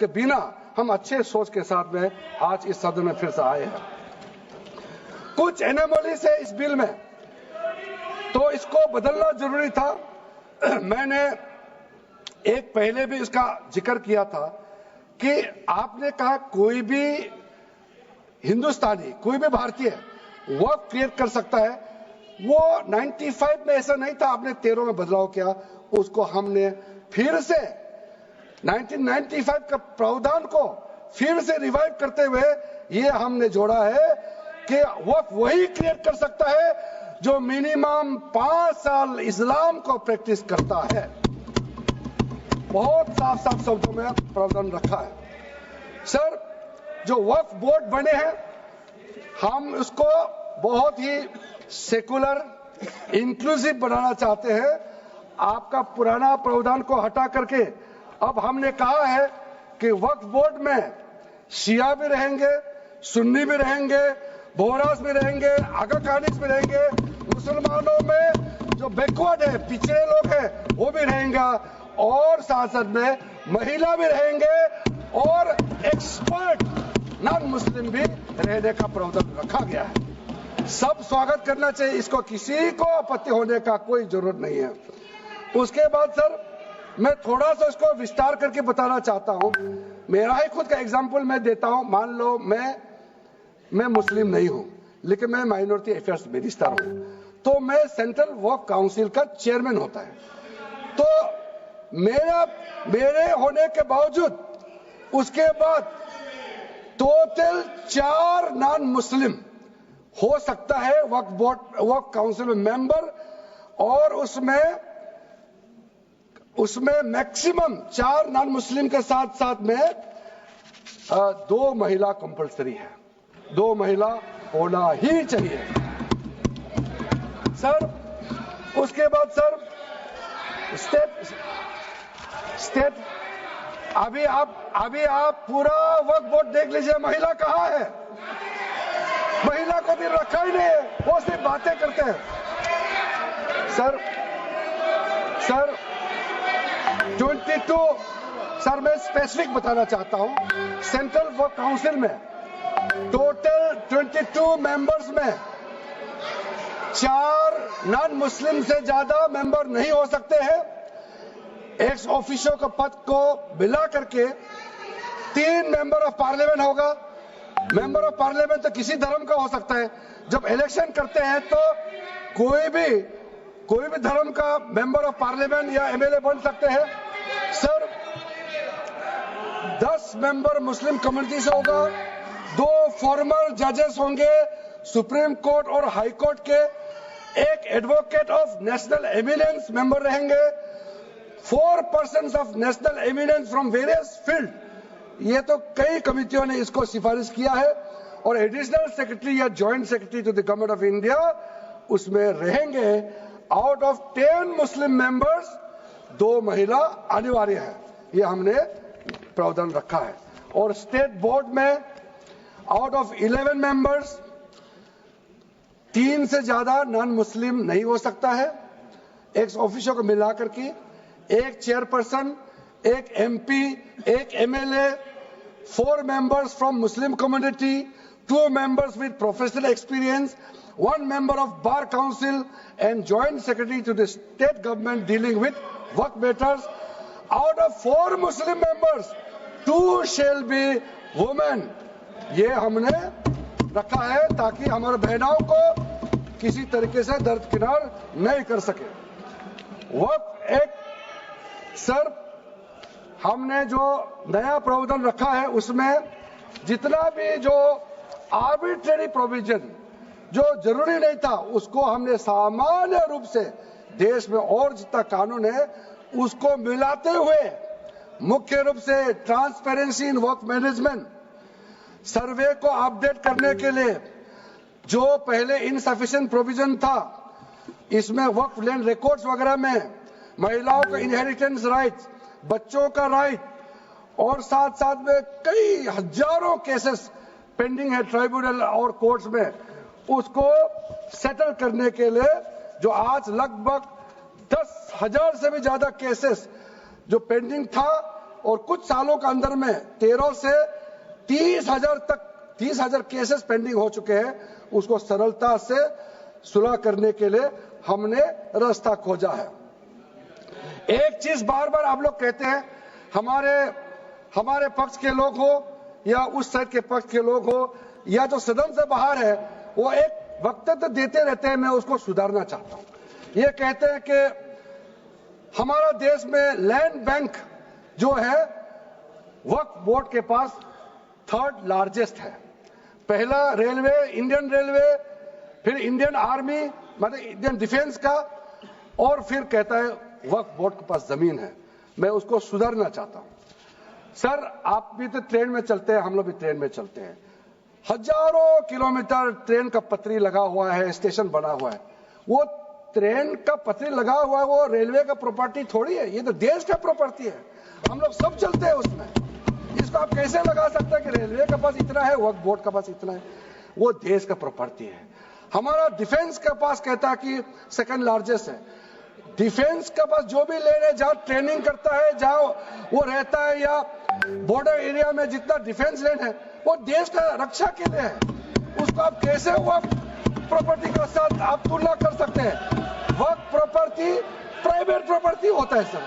के बिना हम अच्छे सोच के साथ में आज इस सदन में फिर से आए हैं। कुछ एनोमलीज है इस बिल में, तो इसको बदलना जरूरी था। मैंने एक पहले भी इसका जिक्र किया था कि आपने कहा कोई भी हिंदुस्तानी, कोई भी भारतीय वक्फ क्रिएट कर सकता है। वो 95 में ऐसा नहीं था, आपने 13 में बदलाव किया, उसको हमने फिर से 1995 का प्रावधान को फिर से रिवाइव करते हुए ये हमने जोड़ा है कि वक्फ वही क्रिएट कर सकता है जो मिनिमम 5 साल इस्लाम को प्रैक्टिस करता है। बहुत साफ साफ शब्दों में प्रावधान रखा है। सर, जो वक्फ बोर्ड बने हैं, हम उसको बहुत ही सेकुलर, इंक्लूसिव बनाना चाहते हैं। आपका पुराना प्रावधान को हटा करके अब हमने कहा है कि वक्फ बोर्ड में शिया भी रहेंगे, सुन्नी भी रहेंगे, बोहरास भी रहेंगे, आगा खानिस भी रहेंगे, मुसलमानों में जो बैकवर्ड है, पिछड़े लोग हैं, वो भी रहेंगे, और साथ साथ में महिला भी रहेंगे और एक्सपर्ट नॉन मुस्लिम भी रहने का प्रावधान रखा गया है। सब स्वागत करना चाहिए, इसको किसी को आपत्ति होने का कोई जरूरत नहीं है। उसके बाद सर, मैं थोड़ा सा इसको विस्तार करके बताना चाहता हूं। मेरा ही खुद का एग्जांपल मैं देता हूं। मान लो मैं मुस्लिम नहीं हूं, लेकिन मैं माइनॉरिटी अफेयर्स मिनिस्टर हूं, तो मैं सेंट्रल वक्फ काउंसिल का चेयरमैन होता है। तो मेरे होने के बावजूद उसके बाद टोटल 4 नॉन मुस्लिम हो सकता है वक्फ बोर्ड, वक्फ काउंसिल में मेंबर, और उसमें मैक्सिमम 4 नॉन मुस्लिम के साथ साथ में 2 महिला कंपल्सरी है। 2 महिला होना ही चाहिए सर। उसके बाद सर, स्टेट अभी आप पूरा वक्फ बोर्ड देख लीजिए, महिला कहाँ है? महिला को भी रखा ही नहीं है, वो सिर्फ बातें करते हैं। सर 22, सर मैं स्पेसिफिक बताना चाहता हूं। सेंट्रल वक्फ काउंसिल में टोटल 22 मेंबर्स में 4 नॉन मुस्लिम से ज्यादा मेंबर नहीं हो सकते हैं। एक्स ऑफिशियो का पद को मिला करके 3 मेंबर ऑफ पार्लियामेंट होगा। मेंबर ऑफ पार्लियामेंट तो किसी धर्म का हो सकता है। जब इलेक्शन करते हैं तो कोई भी धर्म का मेंबर ऑफ पार्लियामेंट या एमएलए बन सकते हैं। सर 10 मेंबर मुस्लिम कम्युनिटी से होगा, 2 फॉर्मर जजेस होंगे सुप्रीम कोर्ट और हाई कोर्ट के, 1 advocate of national eminence member रहेंगे, 4 persons of national eminence from various field. ये तो कई कमिटियों ने इसको सिफारिश किया है, और एडिशनल सेक्रेटरी या joint secretary to the government of India उसमें रहेंगे। आउट ऑफ 10 मुस्लिम मेंबर्स 2 महिला अनिवार्य है, ये हमने प्रावधान रखा है। और स्टेट बोर्ड में आउट ऑफ 11 मेंबर्स 3 से ज्यादा नॉन मुस्लिम नहीं हो सकता है। एक्स ऑफिशियो को मिलाकर के 1 chairperson, 1 MP, 1 MLA, 4 members from Muslim community, 2 members with professional experience, 1 member of Bar Council and Joint Secretary to the state government dealing with work matters. Out of 4 Muslim members, 2 shall be women. ये हमने रखा है ताकि हमारे बहनों को किसी तरीके से दरकिनार नहीं कर सके। वक्फ एक सर, हमने जो नया प्रावधान रखा है उसमें जितना भी जो आर्बिट्रेरी प्रोविजन जो जरूरी नहीं था उसको हमने सामान्य रूप से देश में और जितना कानून है उसको मिलाते हुए मुख्य रूप से ट्रांसपेरेंसी इन वक्फ मैनेजमेंट, सर्वे को अपडेट करने के लिए जो पहले इनसफिशिएंट प्रोविजन था, इसमें वक्फ लैंड रिकॉर्ड्स वगैरह में महिलाओं का इनहेरिटेंस राइट, बच्चों का राइट, और साथ साथ में कई हजारों केसेस पेंडिंग है ट्राइब्यूनल और कोर्ट्स में, उसको सेटल करने के लिए जो आज लगभग 10,000 से भी ज्यादा केसेस जो पेंडिंग था और कुछ सालों के अंदर में 13 से 30,000 केसेस पेंडिंग हो चुके हैं। उसको सरलता से सुलह करने के लिए हमने रास्ता खोजा है। एक चीज बार बार आप लोग कहते हैं, हमारे पक्ष के लोग हो या उस साइड के पक्ष के लोग हो या जो सदन से बाहर है, वो एक वक्तव्य देते रहते हैं। मैं उसको सुधारना चाहता हूं। ये कहते हैं कि हमारा देश में लैंड बैंक जो है वक्फ बोर्ड के पास 3rd लार्जेस्ट है। पहला रेलवे, इंडियन रेलवे, फिर इंडियन आर्मी मतलब इंडियन डिफेंस का, और फिर कहता है वक्फ बोर्ड के पास जमीन है। मैं उसको सुधारना चाहता हूं। सर, आप भी तो ट्रेन में चलते हैं, हम लोग भी ट्रेन में चलते हैं। हजारों किलोमीटर ट्रेन का पटरी लगा हुआ है, स्टेशन बना हुआ है। वो ट्रेन का पटरी लगा हुआ है, वो रेलवे का प्रॉपर्टी थोड़ी है, ये तो देश का प्रॉपर्टी है। हम लोग सब चलते हैं उसमें। इसको आप कैसे लगा सकते हैं कि रेलवे के पास इतना है, वक्फ बोर्ड के पास इतना है? वो देश का प्रॉपर्टी है। हमारा डिफेंस के पास कहता है कि 2nd लार्जेस्ट है। डिफेंस के पास जो भी लैंड है, जहां ट्रेनिंग करता है, जहां वो रहता है, या बॉर्डर एरिया में जितना डिफेंस लैंड है, वो देश का रक्षा के लिए है। उसको आप कैसे वक्फ प्रॉपर्टी के साथ आप तुलना कर सकते हैं? वक्फ प्रॉपर्टी प्राइवेट प्रॉपर्टी होता है सर।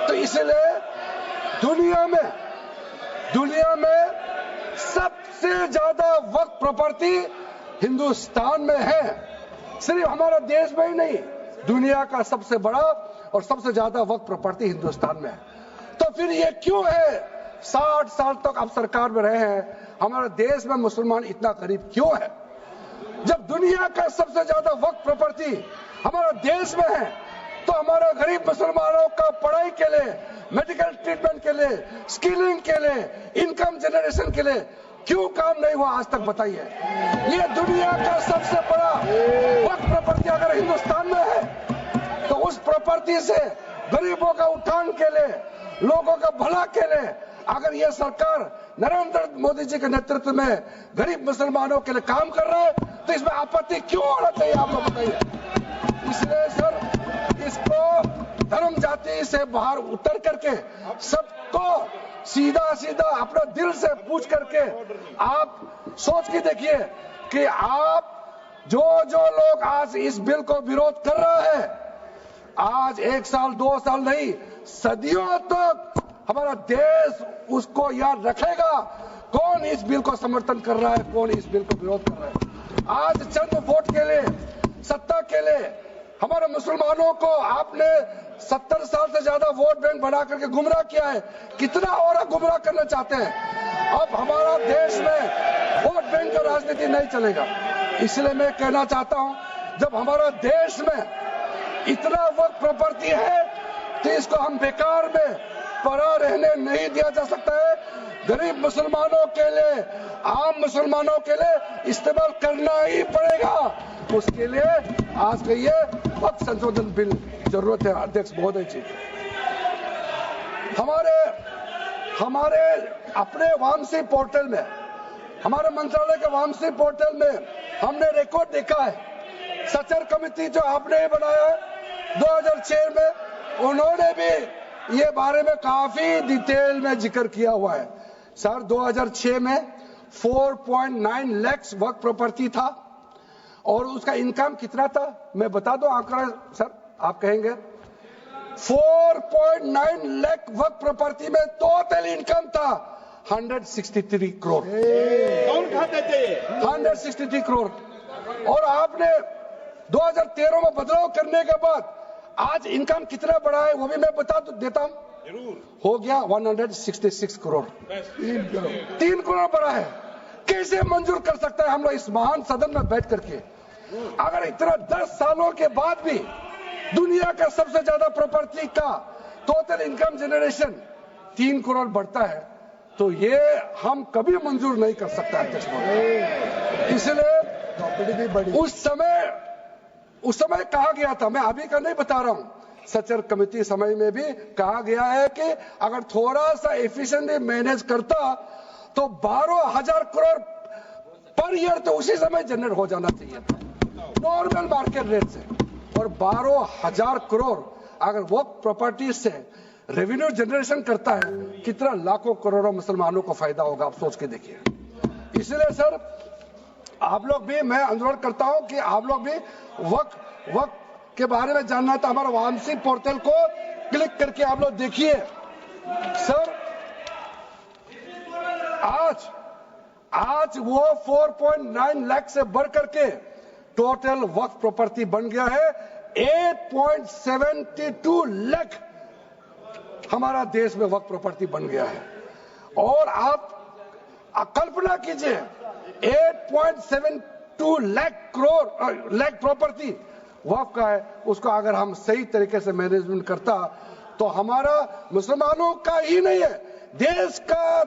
तो इसलिए दुनिया में सबसे ज्यादा वक्फ प्रॉपर्टी हिंदुस्तान में है। सिर्फ हमारा देश में ही नहीं, दुनिया का सबसे बड़ा और सबसे ज्यादा वक्फ प्रॉपर्टी हिंदुस्तान में है। तो फिर ये क्यों है 60 साल तक आप सरकार में रहे हैं, हमारे देश में मुसलमान इतना गरीब क्यों है? जब दुनिया का सबसे ज्यादा वक्फ प्रॉपर्टी हमारा देश में है, तो हमारा गरीब मुसलमानों का पढ़ाई के लिए, मेडिकल ट्रीटमेंट के लिए, स्किलिंग के लिए, इनकम जनरेशन के लिए क्यों काम नहीं हुआ आज तक? बताइए। ये दुनिया का सबसे बड़ा वक्फ प्रॉपर्टी अगर हिंदुस्तान में है, तो उस प्रॉपर्टी से गरीबों का उत्थान के लिए, लोगों का भला के लिए अगर ये सरकार नरेंद्र मोदी जी के नेतृत्व में गरीब मुसलमानों के लिए काम कर रहा है, तो इसमें आपत्ति क्यों होना चाहिए? आप लोग बताइए। इसलिए सर, इसको धर्म जाति से बाहर उतर करके सबको सीधा अपना दिल से पूछ करके आप सोच के देखिए कि आप जो लोग आज इस बिल को विरोध कर रहे हैं, आज 1 साल 2 साल नहीं, सदियों तक हमारा देश उसको याद रखेगा कौन इस बिल को समर्थन कर रहा है, कौन इस बिल को विरोध कर रहा है। आज चंद वोट के लिए, सत्ता के लिए हमारे मुसलमानों को आपने 70 साल से ज्यादा वोट बैंक बना करके गुमराह किया है। कितना और गुमराह करना चाहते हैं? अब हमारा देश में वोट बैंक का राजनीति नहीं चलेगा। इसलिए मैं कहना चाहता हूं, जब हमारा देश में इतना वक्त प्रॉपर्टी है, तो इसको हम बेकार में पड़ा रहने नहीं दिया जा सकता है। गरीब मुसलमानों के लिए, आम मुसलमानों के लिए इस्तेमाल करना ही पड़ेगा। उसके लिए आज के ये वक्त संशोधन बिल जरूरत है। अध्यक्ष महोदय जी, हमारे अपने वामसी पोर्टल में, हमारे मंत्रालय के वामसी पोर्टल में हमने रिकॉर्ड देखा है। सचर कमेटी जो आपने बनाया है 2006 में, उन्होंने भी ये बारे में काफी डिटेल में जिक्र किया हुआ है। सर, 2006 में 4.9 लाख वर्क प्रॉपर्टी था और उसका इनकम कितना था? मैं बता दूं आंकड़ा सर, आप कहेंगे 4.9 लाख वर्क प्रॉपर्टी में टोटल इनकम था 163 करोड़। कौन खाते थे? 163 करोड़। और आपने 2013 में बदलाव करने के बाद आज इनकम कितना बढ़ा है वो भी मैं बता देता हूं। हो गया 166 करोड़। 3 करोड़ बढ़ा है। कैसे मंजूर कर सकता है हम लोग इस महान सदन में बैठ करके? अगर इतना 10 सालों के बाद भी दुनिया का सबसे ज्यादा प्रॉपर्टी का टोटल इनकम जनरेशन 3 करोड़ बढ़ता है, तो ये हम कभी मंजूर नहीं कर सकता अध्यक्ष महोदय। इसलिए उस समय कहा गया था, मैं अभी का नहीं बता रहा हूं, सचर कमेटी समय में भी कहा गया है कि अगर थोड़ा सा एफिशिएंटली मैनेज करता तो 12,000 करोड़ पर ईयर तो उसी समय जनरेट हो जाना चाहिए था नॉर्मल मार्केट रेट से। और 12,000 करोड़ अगर वो प्रॉपर्टी से रेवेन्यू जनरेशन करता है, कितना लाखों करोड़ों मुसलमानों को फायदा होगा, आप सोच के देखिए। इसलिए सर आप लोग भी, मैं अनुरोध करता हूं कि आप लोग भी वक्त के बारे में जानना है तो हमारा वामसी पोर्टल को क्लिक करके आप लोग देखिए। सर आज वो 4.9 लाख से बढ़ करके टोटल वक्फ प्रॉपर्टी बन गया है 8.72 लाख। हमारा देश में वक्फ प्रॉपर्टी बन गया है। और आप कल्पना कीजिए 8.72 लाख प्रॉपर्टी वक्फ का है, उसको अगर हम सही तरीके से मैनेजमेंट करता तो हमारा मुसलमानों का ही नहीं है, देश का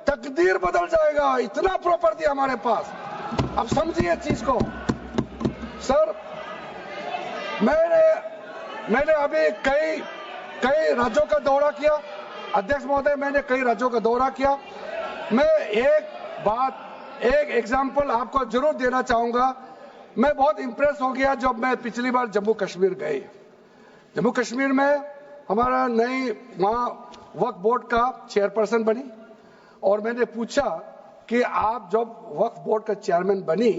तकदीर बदल जाएगा। इतना प्रॉपर्टी हमारे पास। अब समझिए चीज को। सर मैंने अभी कई राज्यों का दौरा किया। अध्यक्ष महोदय, मैंने कई राज्यों का दौरा किया। मैं एक एग्जांपल आपको जरूर देना चाहूंगा। मैं बहुत इंप्रेस हो गया जब मैं पिछली बार जम्मू कश्मीर गई। जम्मू कश्मीर में हमारा नई वहां वक्फ बोर्ड का चेयरपर्सन बनी और मैंने पूछा कि आप जब वक्फ बोर्ड का चेयरमैन बनी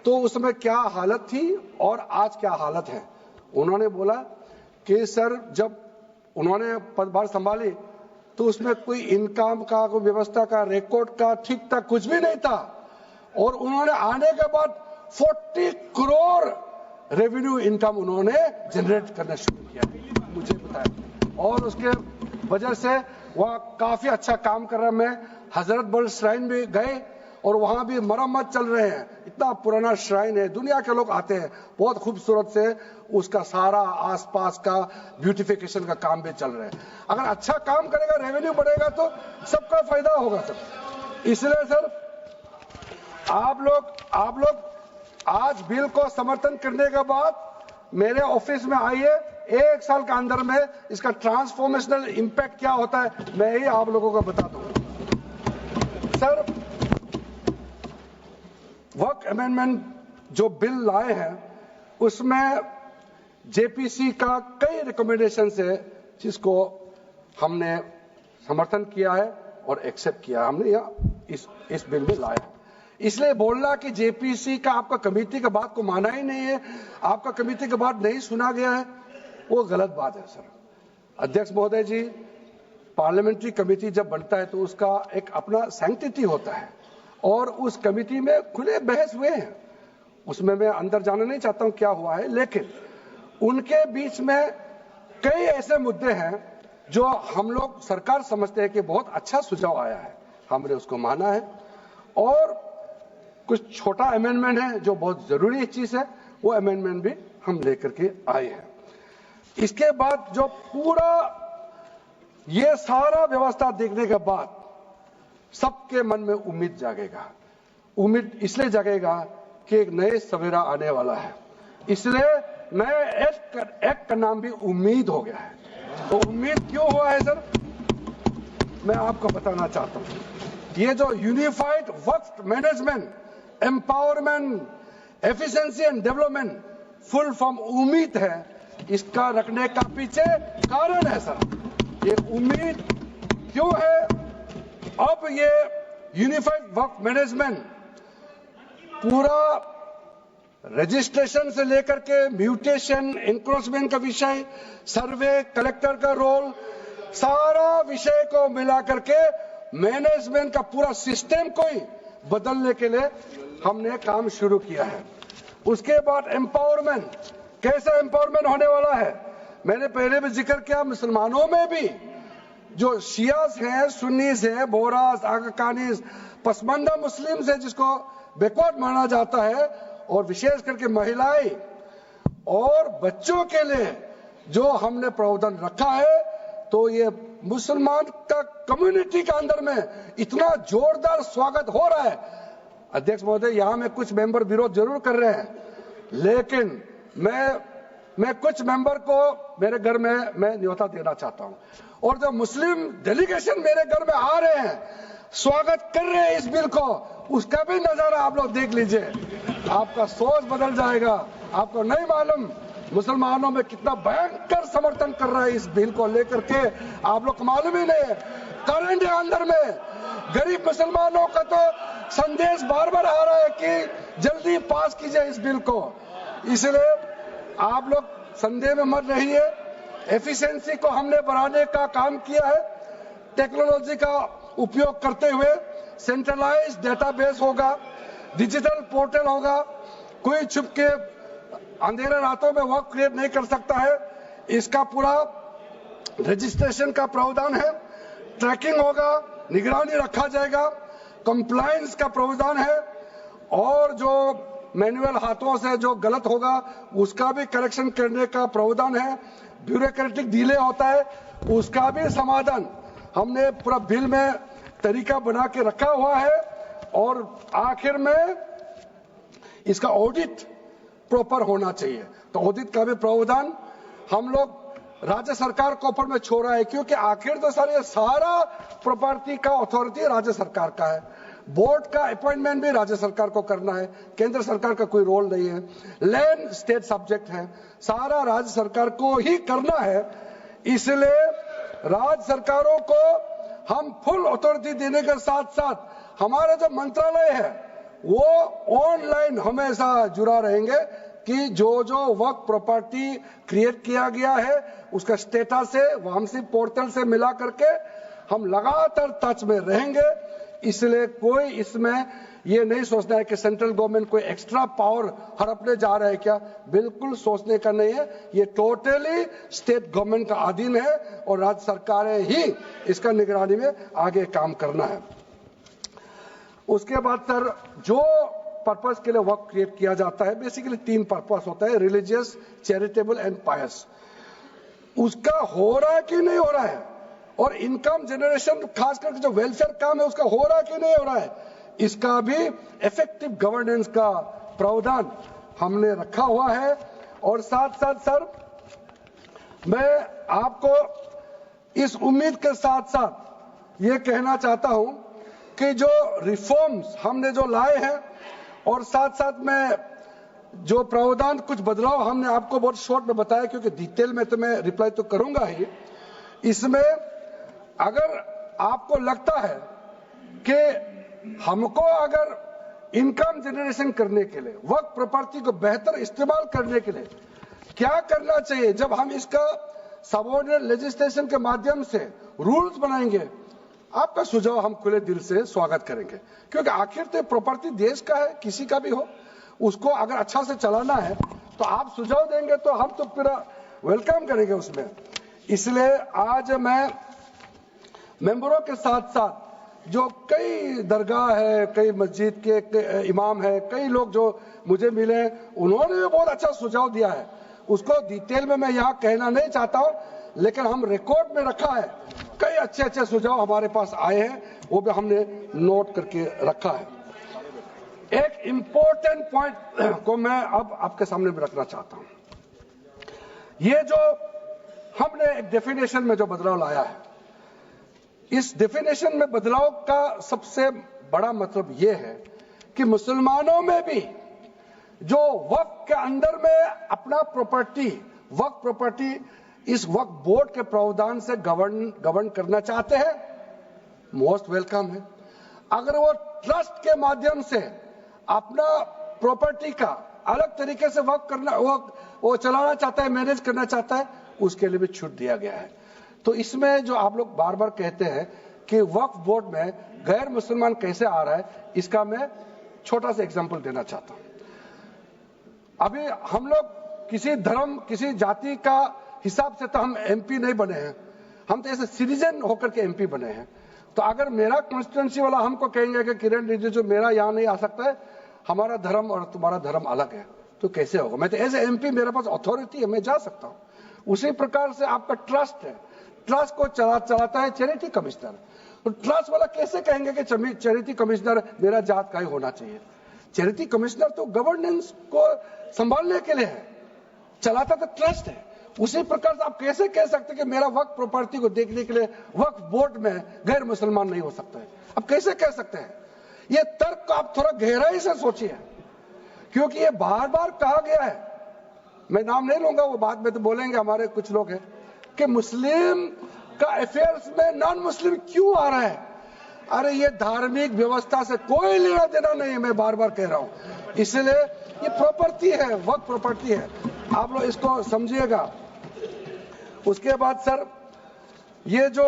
तो उस समय क्या हालत थी और आज क्या हालत है। उन्होंने बोला कि सर जब उन्होंने पदभार संभाली तो उसमें कोई इनकम का, कोई व्यवस्था का, रिकॉर्ड का ठीक ठाक कुछ भी नहीं था। और उन्होंने आने के बाद 40 करोड़ रेवेन्यू इनकम उन्होंने जनरेट करना शुरू किया, मुझे बताया। और उसके वजह से वह काफी अच्छा काम कर रहा है। मैं हजरत बल श्राइन भी गए और वहां भी मरम्मत चल रहे हैं। इतना पुराना श्राइन है, दुनिया के लोग आते हैं, बहुत खूबसूरत से उसका सारा आसपास का ब्यूटिफिकेशन का काम भी चल रहा है। अगर अच्छा काम करेगा, रेवेन्यू बढ़ेगा तो सबका फायदा होगा सर। इसलिए सर आप लोग आज बिल को समर्थन करने के बाद मेरे ऑफिस में आइए। 1 साल के अंदर में इसका ट्रांसफॉर्मेशनल इंपैक्ट क्या होता है मैं ही आप लोगों को बता दूंगा। सर वक्फ अमेंडमेंट जो बिल लाए हैं उसमें जेपीसी का कई रिकमेंडेशन है जिसको हमने समर्थन किया है और एक्सेप्ट किया। हमने यहाँ इस बिल में लाया। इसलिए बोलना कि जेपीसी का आपका कमेटी की बात को माना ही नहीं है, आपका कमेटी की बात नहीं सुना गया है, वो गलत बात है सर। अध्यक्ष महोदय जी, पार्लियामेंट्री कमेटी जब बनता है तो उसका एक अपना सैंक्टिटी होता है और उस कमेटी में खुले बहस हुए हैं। उसमें मैं अंदर जाना नहीं चाहता हूं क्या हुआ है, लेकिन उनके बीच में कई ऐसे मुद्दे हैं जो हम लोग सरकार समझते हैं कि बहुत अच्छा सुझाव आया है, हमने उसको माना है। और कुछ छोटा अमेंडमेंट है जो बहुत जरूरी चीज है, वो अमेंडमेंट भी हम लेकर के आए हैं। इसके बाद जो पूरा ये सारा व्यवस्था देखने के बाद सबके मन में उम्मीद जागेगा। उम्मीद इसलिए जागेगा कि एक नए सवेरा आने वाला है, इसलिए नए एक्ट का नाम भी उम्मीद हो गया है। तो उम्मीद क्यों हुआ है सर, मैं आपको बताना चाहता हूं। ये जो unified Waqf management, empowerment, efficiency and development, full form उम्मीद है, इसका रखने का पीछे कारण है सर। ये उम्मीद क्यों है? अब ये यूनिफाइड वक्फ मैनेजमेंट पूरा रजिस्ट्रेशन से लेकर के म्यूटेशन, एनक्रोचमेंट का विषय, सर्वे, कलेक्टर का रोल, सारा विषय को मिला करके मैनेजमेंट का पूरा सिस्टम को ही बदलने के लिए हमने काम शुरू किया है। उसके बाद एम्पावरमेंट, कैसा एम्पावरमेंट होने वाला है? मैंने पहले भी जिक्र किया, मुसलमानों में भी जो शियास हैं, सुन्नीस हैं, बोरास, आगाकानीस, पसमानदा मुस्लिम्स है जिसको बैकवर्ड माना जाता है, और विशेष करके महिलाएं और बच्चों के लिए जो हमने प्रावधान रखा है, तो ये मुसलमान का कम्युनिटी के अंदर में इतना जोरदार स्वागत हो रहा है। अध्यक्ष महोदय, यहां में कुछ मेंबर विरोध जरूर कर रहे हैं, लेकिन मैं कुछ मेंबर को मेरे घर में मैं न्योता देना चाहता हूं। और जो मुस्लिम डेलीगेशन मेरे घर में आ रहे हैं, स्वागत कर रहे हैं इस बिल को, उसका भी नजारा आप लोग देख लीजिए। आपका सोच बदल जाएगा। आपको नहीं मालूम मुसलमानों में कितना भयंकर समर्थन कर रहा है इस बिल को लेकर के, आप लोग को मालूम ही नहीं है। करंट अंदर में गरीब मुसलमानों का तो संदेश बार बार आ रहा है कि जल्दी पास कीजिए इस बिल को। इसलिए आप लोग संदेह में मत रहिए, एफिशिएंसी को हमने बढ़ाने का काम किया है। टेक्नोलॉजी का उपयोग करते हुए सेंट्रलाइज डेटाबेस होगा, डिजिटल पोर्टल होगा, कोई छुप के अंधेरे रातों में वर्क क्रिएट नहीं कर सकता है। इसका पूरा रजिस्ट्रेशन का प्रावधान है, ट्रैकिंग होगा, निगरानी रखा जाएगा, कंप्लायंस का प्रावधान है, और जो मैनुअल हाथों से जो गलत होगा उसका भी करेक्शन करने का प्रावधान है। ब्यूरोक्रेटिक डिले होता है उसका भी समाधान हमने पूरा बिल में तरीका बना के रखा हुआ है। और आखिर में इसका ऑडिट प्रॉपर होना चाहिए, तो ऑडिट का भी प्रावधान हम लोग राज्य सरकार को ऊपर में छोड़ा है, क्योंकि आखिर तो सर ये सारा प्रॉपर्टी का अथॉरिटी राज्य सरकार का है। बोर्ड का अपॉइंटमेंट भी राज्य सरकार को करना है, केंद्र सरकार का कोई रोल नहीं है। लैंड स्टेट सब्जेक्ट है, सारा राज्य सरकार को ही करना है। इसलिए राज्य सरकारों को हम फुल अथॉरिटी देने के साथ साथ हमारा जो मंत्रालय है वो ऑनलाइन हमेशा जुड़ा रहेंगे कि जो वर्क प्रॉपर्टी क्रिएट किया गया है उसका स्टेटस है वामसी पोर्टल से मिला करके हम लगातार टच में रहेंगे। इसलिए कोई इसमें ये नहीं सोचना है कि सेंट्रल गवर्नमेंट कोई एक्स्ट्रा पावर हड़पने जा रहा है क्या, बिल्कुल सोचने का नहीं है। ये टोटली स्टेट गवर्नमेंट का अधीन है और राज्य सरकारें ही इसका निगरानी में आगे काम करना है। उसके बाद सर जो पर्पस के लिए वर्क क्रिएट किया जाता है, बेसिकली 3 पर्पस होता है, रिलीजियस, चैरिटेबल एंड पायस। उसका हो रहा है कि नहीं हो रहा है, और इनकम जनरेशन खास करके जो वेलफेयर काम है उसका हो रहा है कि नहीं हो रहा है, इसका भी इफेक्टिव गवर्नेंस का प्रावधान हमने रखा हुआ है। और साथ साथ सर मैं आपको इस उम्मीद के साथ साथ ये कहना चाहता हूं कि जो रिफॉर्म्स हमने जो लाए हैं और साथ साथ में जो प्रावधान कुछ बदलाव हमने आपको बहुत शॉर्ट में बताया, क्योंकि डिटेल में तो मैं रिप्लाई तो करूंगा ही। इसमें अगर आपको लगता है कि हमको अगर इनकम जनरेशन करने के लिए वर्क प्रॉपर्टी को बेहतर इस्तेमाल करने के लिए क्या करना चाहिए, जब हम इसका सबऑर्डिनेट लेजिस्लेशन के माध्यम से रूल्स बनाएंगे, आपका सुझाव हम खुले दिल से स्वागत करेंगे। क्योंकि आखिर तो प्रॉपर्टी देश का है, किसी का भी हो, उसको अगर अच्छा से चलाना है तो आप सुझाव देंगे तो हम तो पूरा वेलकम करेंगे उसमें। इसलिए आज मैं मेंबरों के साथ साथ जो कई दरगाह है, कई मस्जिद के इमाम है, कई लोग जो मुझे मिले, उन्होंने भी बहुत अच्छा सुझाव दिया है। उसको डिटेल में मैं यहाँ कहना नहीं चाहता हूँ, लेकिन हम रिकॉर्ड में रखा है। कई अच्छे अच्छे सुझाव हमारे पास आए हैं, वो भी हमने नोट करके रखा है। एक इंपॉर्टेंट पॉइंट को मैं अब आपके सामने भी रखना चाहता हूं। ये जो हमने एक डेफिनेशन में जो बदलाव लाया है, इस डेफिनेशन में बदलाव का सबसे बड़ा मतलब ये है कि मुसलमानों में भी जो वक्फ के अंदर में अपना प्रॉपर्टी, वक्फ प्रॉपर्टी इस वक्फ बोर्ड के प्रावधान से गवर्न करना चाहते हैं, मोस्ट वेलकम है। अगर वो ट्रस्ट के माध्यम से अपना प्रॉपर्टी का अलग तरीके से वर्क करना, वो चलाना चाहता है, मैनेज करना चाहता है, उसके लिए भी छूट दिया गया है। तो इसमें जो आप लोग बार बार कहते हैं कि वक्फ बोर्ड में गैर मुसलमान कैसे आ रहा है, इसका मैं छोटा सा एग्जांपल देना चाहता हूं। अभी हम लोग किसी धर्म, किसी जाति का हिसाब से तो हम एमपी नहीं बने हैं, हम तो ऐसे सिटीजन होकर के एमपी बने हैं। तो अगर मेरा कॉन्स्टिट्यूंसी वाला हमको कहेंगे कि किरण रिजिजू मेरा यहाँ नहीं आ सकता है, हमारा धर्म और तुम्हारा धर्म अलग है, तो कैसे होगा? मैं तो एज ए एमपी, मेरे पास अथॉरिटी है, मैं जा सकता हूँ। उसी प्रकार से आपका ट्रस्ट है, ट्रस्ट को चलाता है चैरिटी कमिश्नर। तो ट्रस्ट वाला कैसे कहेंगे कि चैरिटी कमिश्नर मेरा जात का ही होना चाहिए? चैरिटी कमिश्नर तो गवर्नेंस को संभालने के लिए है, चलाता तो ट्रस्ट है। उसी प्रकार से आप कैसे कह सकते कि मेरा वक्फ प्रॉपर्टी को देखने के लिए वक्फ बोर्ड में गैर मुसलमान नहीं हो सकता है? आप कैसे कह सकते हैं? ये तर्क को आप थोड़ा गहराई से सोचिए, क्योंकि ये बार बार कहा गया है मैं नाम नहीं लूंगा, वो बाद में तो बोलेंगे हमारे कुछ लोग हैं कि मुस्लिम का अफेयर्स में नॉन मुस्लिम क्यों आ रहा है। अरे ये धार्मिक व्यवस्था से कोई लेना देना नहीं है, मैं बार बार कह रहा हूं। इसलिए ये प्रॉपर्टी है, वक्त प्रॉपर्टी है, आप लोग इसको समझिएगा। उसके बाद सर ये जो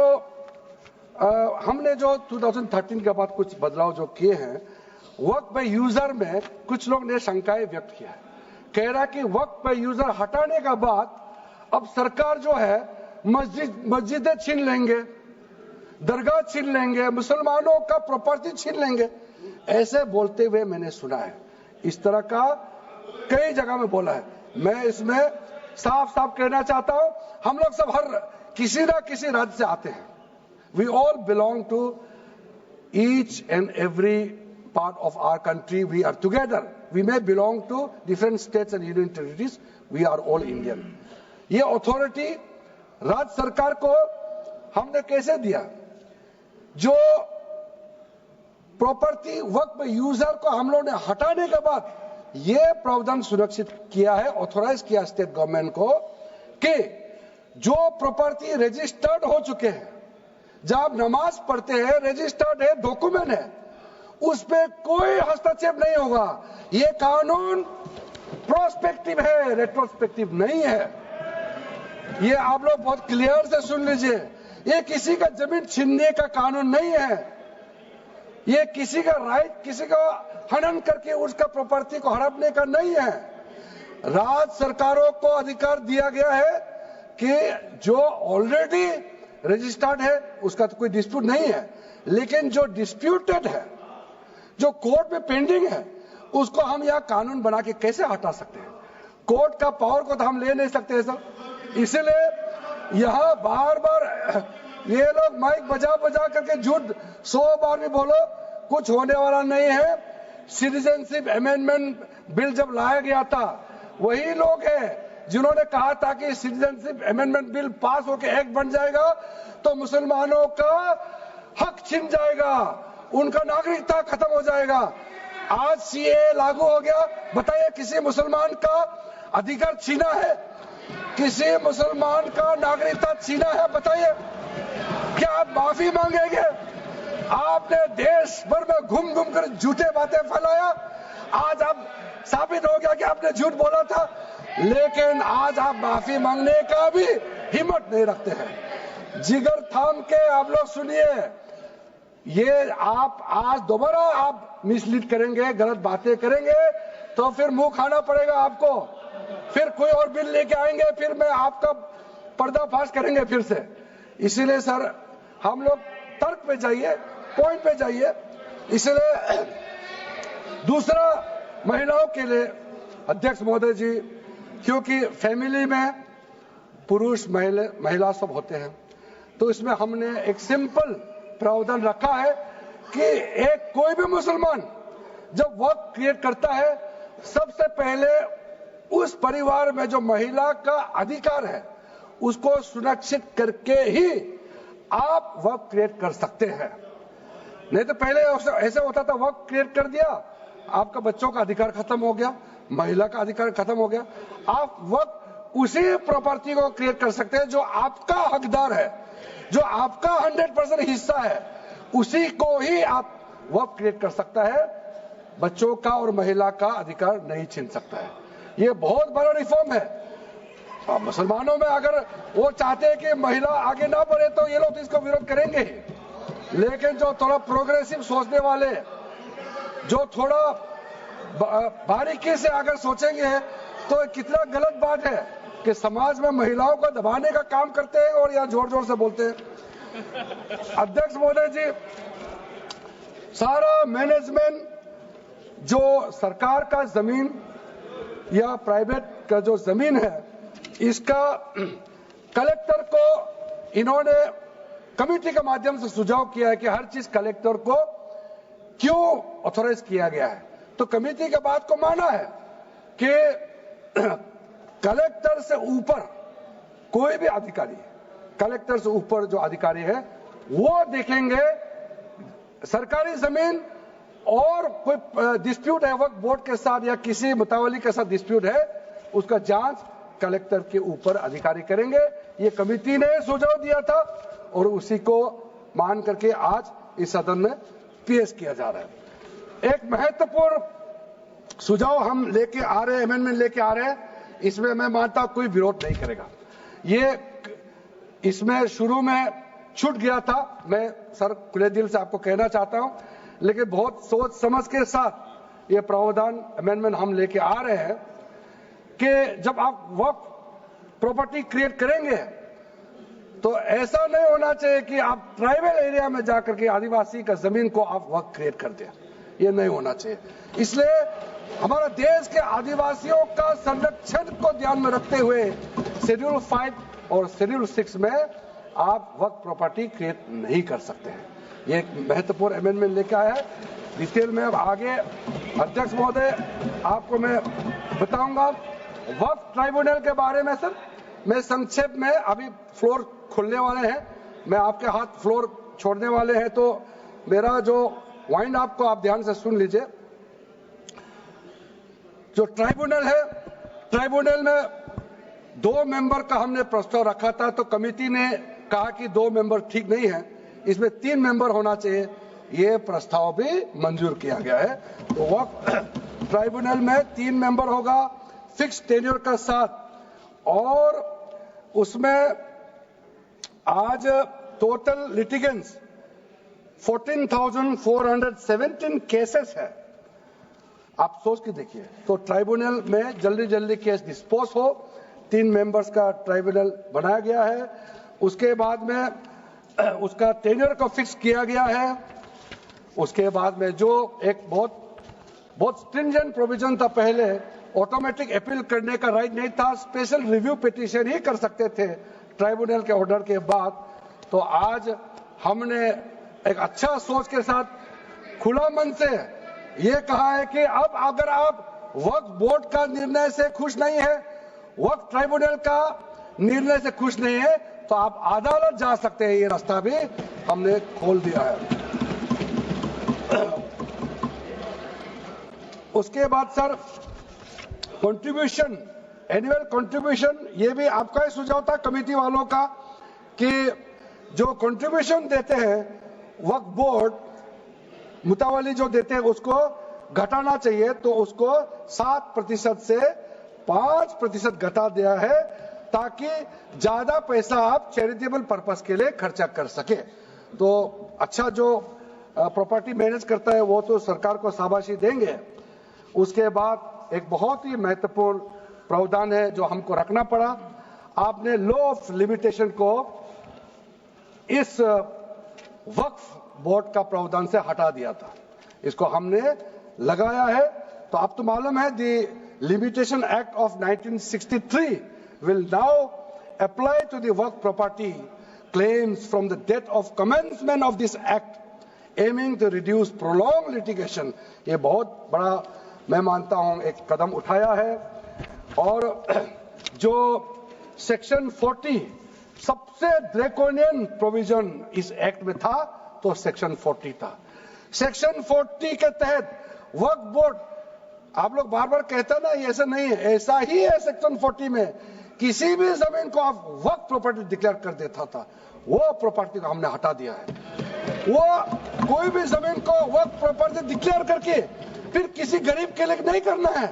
हमने जो 2013 के बाद कुछ बदलाव जो किए हैं, वक्त बाय यूजर में कुछ लोग ने शंकाएं व्यक्त किया है, कह रहा कि वक्त बाय यूजर हटाने के बाद अब सरकार जो है मस्जिदें छीन लेंगे, दरगाह छीन लेंगे, मुसलमानों का प्रॉपर्टी छीन लेंगे, ऐसे बोलते हुए मैंने सुना है। इस तरह का कई जगह में बोला है। मैं इसमें साफ साफ कहना चाहता हूं, हम लोग सब हर किसी ना किसी राज्य से आते हैं। We all belong to each and every part of our country. We are together. We may belong to different states and union territories. We are all Indian. ये अथॉरिटी राज्य सरकार को हमने कैसे दिया? जो प्रॉपर्टी वक्त में यूजर को हम लोगों ने हटाने के बाद ये प्रावधान सुरक्षित किया है, ऑथोराइज किया स्टेट गवर्नमेंट को कि जो प्रॉपर्टी रजिस्टर्ड हो चुके हैं, जब नमाज पढ़ते हैं, रजिस्टर्ड है, डॉक्यूमेंट है, उस पे कोई हस्तक्षेप नहीं होगा। ये कानून प्रोस्पेक्टिव है, रेट्रोस्पेक्टिव नहीं है। ये आप लोग बहुत क्लियर से सुन लीजिए। ये किसी का जमीन छीनने का कानून नहीं है। ये किसी का राइट, किसी का हनन करके उसका प्रॉपर्टी को हड़पने का नहीं है। राज्य सरकारों को अधिकार दिया गया है कि जो ऑलरेडी रजिस्टर्ड है उसका तो कोई डिस्प्यूट नहीं है, लेकिन जो डिस्प्यूटेड है, जो कोर्ट में पेंडिंग है, उसको हम यह कानून बना के कैसे हटा सकते हैं? कोर्ट का पावर को तो हम ले नहीं सकते सर। इसलिए यहां बार बार ये लोग माइक बजा बजा करके झूठ 100 बार भी बोलो, कुछ होने वाला नहीं है। सिटीजनशिप अमेंडमेंट बिल जब लाया गया था, वही लोग हैं जिन्होंने कहा था कि सिटीजनशिप अमेंडमेंट बिल पास होकर एक्ट बन जाएगा तो मुसलमानों का हक छिन जाएगा, उनका नागरिकता खत्म हो जाएगा। आज सीए लागू हो गया, बताइए किसी मुसलमान का अधिकार छीना है? किसी मुसलमान का नागरिकता छीना है? बताइए, क्या आप माफी मांगेंगे? आपने देश भर में घूम घूम कर झूठे बातें फैलाया, आज आप साबित हो गया कि आपने झूठ बोला था, लेकिन आज आप माफी मांगने का भी हिम्मत नहीं रखते हैं। जिगर थाम के आप लोग सुनिए, ये आप आज दोबारा आप मिसलीड करेंगे, गलत बातें करेंगे तो फिर मुंह खाना पड़ेगा आपको। फिर कोई और बिल लेके आएंगे, फिर मैं आपका पर्दाफाश करेंगे फिर से। इसीलिए सर हम लोग तर्क पे जाइए, पॉइंट पे जाइए। इसलिए दूसरा, महिलाओं के लिए अध्यक्ष महोदय जी, क्योंकि फैमिली में पुरुष महिला सब होते हैं, तो इसमें हमने एक सिंपल प्रावधान रखा है कि एक कोई भी मुसलमान जब वक्त क्रिएट करता है, सबसे पहले उस परिवार में जो महिला का अधिकार है उसको सुरक्षित करके ही आप वक्त क्रिएट कर सकते हैं। नहीं तो पहले ऐसे होता था, वक्त क्रिएट कर दिया, आपका बच्चों का अधिकार खत्म हो गया, महिला का अधिकार खत्म हो गया। आप वक्त उसी प्रॉपर्टी को क्रिएट कर सकते हैं जो आपका हकदार है, जो आपका 100% हिस्सा है, उसी को ही आप वक्त क्रिएट कर सकता है। बच्चों का और महिला का अधिकार नहीं छीन सकता है। ये बहुत बड़ा रिफॉर्म है। मुसलमानों में अगर वो चाहते हैं कि महिला आगे ना बढ़े तो ये लोग इसको विरोध करेंगे ही, लेकिन जो थोड़ा प्रोग्रेसिव सोचने वाले, जो थोड़ा बारीकी से अगर सोचेंगे तो कितना गलत बात है कि समाज में महिलाओं को दबाने का काम करते हैं और यहाँ जोर जोर से बोलते हैं। अध्यक्ष महोदय जी, सारा मैनेजमेंट जो सरकार का जमीन या प्राइवेट का जो जमीन है, इसका कलेक्टर को इन्होंने कमेटी के माध्यम से सुझाव किया है कि हर चीज कलेक्टर को क्यों ऑथोराइज किया गया है। तो कमेटी के बात को माना है कि कलेक्टर से ऊपर कोई भी अधिकारी, कलेक्टर से ऊपर जो अधिकारी है वो देखेंगे सरकारी जमीन और कोई डिस्प्यूट है वक्फ बोर्ड के साथ या किसी मुतावली के साथ डिस्प्यूट है उसका जांच कलेक्टर के ऊपर अधिकारी करेंगे। ये कमेटी ने सुझाव दिया था और उसी को मान करके आज इस सदन में पेश किया जा रहा है। एक महत्वपूर्ण सुझाव हम लेके आ रहे हैं, अमेंडमेंट लेके आ रहे हैं, इसमें मैं मानता हूं कोई विरोध नहीं करेगा। ये इसमें शुरू में छूट गया था, मैं सर खुले दिल से आपको कहना चाहता हूं, लेकिन बहुत सोच समझ के साथ ये प्रावधान अमेंडमेंट हम लेके आ रहे हैं कि जब आप वक्फ प्रॉपर्टी क्रिएट करेंगे तो ऐसा नहीं होना चाहिए कि आप ट्राइबल एरिया में जाकर के आदिवासी का जमीन को आप वक्फ क्रिएट कर दें। ये नहीं होना चाहिए। इसलिए हमारा देश के आदिवासियों का संरक्षण को ध्यान में रखते हुए शेड्यूल 5 और शेड्यूल 6 में आप वक्फ प्रॉपर्टी क्रिएट नहीं कर सकते हैं। ये एक महत्वपूर्ण अमेंडमेंट लेके आया है। डिटेल में अब आगे अध्यक्ष महोदय आपको मैं बताऊंगा। वक्फ ट्राइब्यूनल के बारे में सर मैं संक्षेप में, अभी फ्लोर खुलने वाले हैं, मैं आपके हाथ फ्लोर छोड़ने वाले हैं, तो मेरा जो वाइंड अप को आप ध्यान से सुन लीजिए। जो ट्राइब्यूनल है, ट्राइब्यूनल में 2 मेंबर का हमने प्रस्ताव रखा था, तो कमेटी ने कहा कि 2 मेंबर ठीक नहीं है, इसमें 3 मेंबर होना चाहिए। ये प्रस्ताव भी मंजूर किया गया है। तो वक्फ ट्राइब्यूनल में 3 मेंबर होगा फिक्स टेन्योर का साथ, और उसमें आज टोटल लिटिगेंट्स 14,417 केसेस है। आप सोच के देखिए, तो ट्राइब्यूनल में जल्दी जल्दी केस डिस्पोज हो, 3 मेंबर्स का ट्राइब्यूनल बनाया गया है। उसके बाद में उसका टेन्योर को फिक्स किया गया है। उसके बाद में जो एक बहुत स्ट्रिंजेंट प्रोविजन था, पहले ऑटोमेटिक अपील करने का राइट नहीं था, स्पेशल रिव्यू पिटीशन ही कर सकते थे ट्राइब्यूनल के ऑर्डर के बाद। तो आज हमने एक अच्छा सोच के साथ खुला मन से ये कहा है कि अब अगर आप वक्फ बोर्ड का निर्णय से खुश नहीं है, वक्फ ट्राइब्यूनल का निर्णय से खुश नहीं है, तो आप अदालत जा सकते हैं। ये रास्ता भी हमने खोल दिया है। उसके बाद सर कंट्रीब्यूशन, एनुअल कंट्रीब्यूशन, ये भी आपका ही सुझाव था कमेटी वालों का कि जो कंट्रीब्यूशन देते हैं वक्फ बोर्ड मुतावली जो देते हैं उसको घटाना चाहिए, तो उसको 7% से 5% घटा दिया है, ताकि ज्यादा पैसा आप चैरिटेबल पर्पस के लिए खर्चा कर सके। तो अच्छा जो प्रॉपर्टी मैनेज करता है वो तो सरकार को शाबाशी देंगे। उसके बाद एक बहुत ही महत्वपूर्ण प्रावधान है जो हमको रखना पड़ा, आपने लॉ ऑफ लिमिटेशन को इस वक्फ बोर्ड का प्रावधान से हटा दिया था, इसको हमने लगाया है। तो अब तो मालूम है the limitation act of 1963 will now apply to the work property claims from the date of commencement of this act, aiming to reduce prolonged litigation। ये बहुत बड़ा मैं मानता हूं एक कदम उठाया है। और जो सेक्शन 40 सबसे ड्रैकोनियन प्रोविजन इस एक्ट में था, तो सेक्शन 40 था। सेक्शन 40 के तहत वक्फ बोर्ड, आप लोग बार बार कहते ना ये ऐसा नहीं है, ऐसा ही है। सेक्शन 40 में किसी भी जमीन को आप वक्फ प्रॉपर्टी डिक्लेयर कर देता था, वो प्रॉपर्टी को हमने हटा दिया है। वो कोई भी जमीन को वक्फ प्रॉपर्टी डिक्लेयर करके फिर किसी गरीब के लिए नहीं करना है।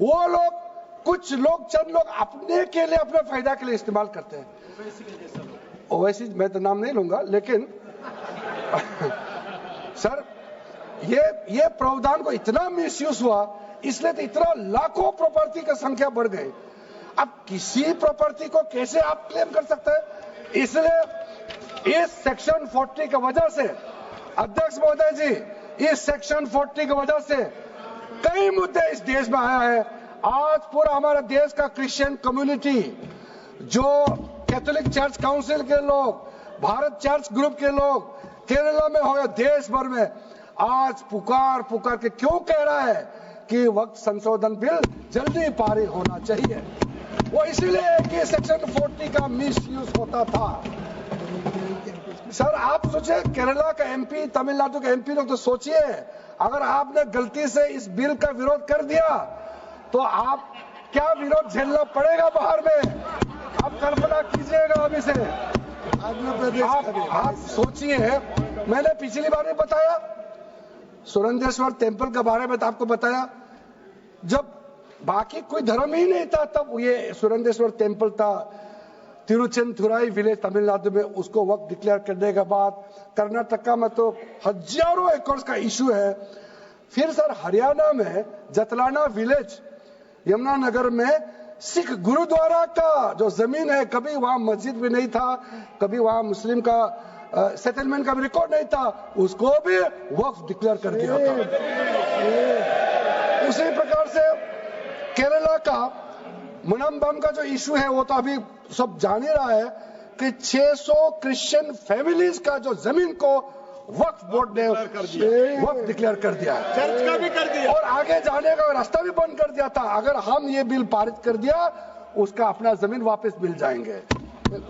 वो लोग, कुछ लोग, चंद लोग अपने के लिए, अपने फायदा के लिए इस्तेमाल करते हैं। ओवैसी मैं तो नाम नहीं लूंगा, लेकिन सर ये प्रावधान को इतना मिसयूज हुआ, इसलिए तो इतना लाखों प्रॉपर्टी की संख्या बढ़ गई। अब किसी प्रॉपर्टी को कैसे आप क्लेम कर सकते हैं? इसलिए इस सेक्शन 40 की वजह से, अध्यक्ष महोदय जी, इस सेक्शन 40 की वजह से कई मुद्दे इस देश में आया है। आज पूरा हमारा देश का क्रिश्चियन कम्युनिटी, जो कैथोलिक चर्च काउंसिल के लोग, भारत चर्च ग्रुप के लोग, केरला में हो या देश भर में, आज पुकार के क्यों कह रहा है कि वक्त संशोधन बिल जल्दी पारित होना चाहिए। वो इसलिए कि सेक्शन 40 का मिसयूज होता था। सर आप सोचिए, केरला का एमपी, तमिलनाडु का एमपी लोग तो सोचिए, अगर आपने गलती से इस बिल का विरोध कर दिया तो आप क्या विरोध झेलना पड़ेगा बाहर में? आप कल्पना कीजिएगा अभी से। आप सोचिए, मैंने पिछली बार भी बताया, सुरेंद्रेश्वर टेम्पल के बारे में तो आपको बताया, जब बाकी कोई धर्म ही नहीं था तब ये सुरेंद्रेश्वर टेम्पल था। तिरुचेंथुराई विलेज तमिलनाडु में, उसको वक्त डिक्लेयर करने के बाद कर्नाटका में तो हजारों एकड़ का इशू है। फिर सर हरियाणा में जतलाना विलेज यमुनानगर में सिख गुरुद्वारा का जो जमीन है, कभी वहां मस्जिद भी नहीं था, कभी वहां मुस्लिम का सेटलमेंट का भी रिकॉर्ड नहीं था, उसको भी वक्फ डिक्लेयर कर दिया था। उसी प्रकार से केरला का मुनम्बम का जो इशू है वो तो अभी सब जान ही रहा है कि 600 क्रिश्चियन फैमिलीज का जो जमीन को वक्फ बोर्ड ने वक्फ डिक्लेयर कर दिया है, चर्च का भी कर दिया और आगे जाने का रास्ता भी बंद कर दिया था। अगर हम ये बिल पारित कर दिया, उसका अपना जमीन वापस मिल जाएंगे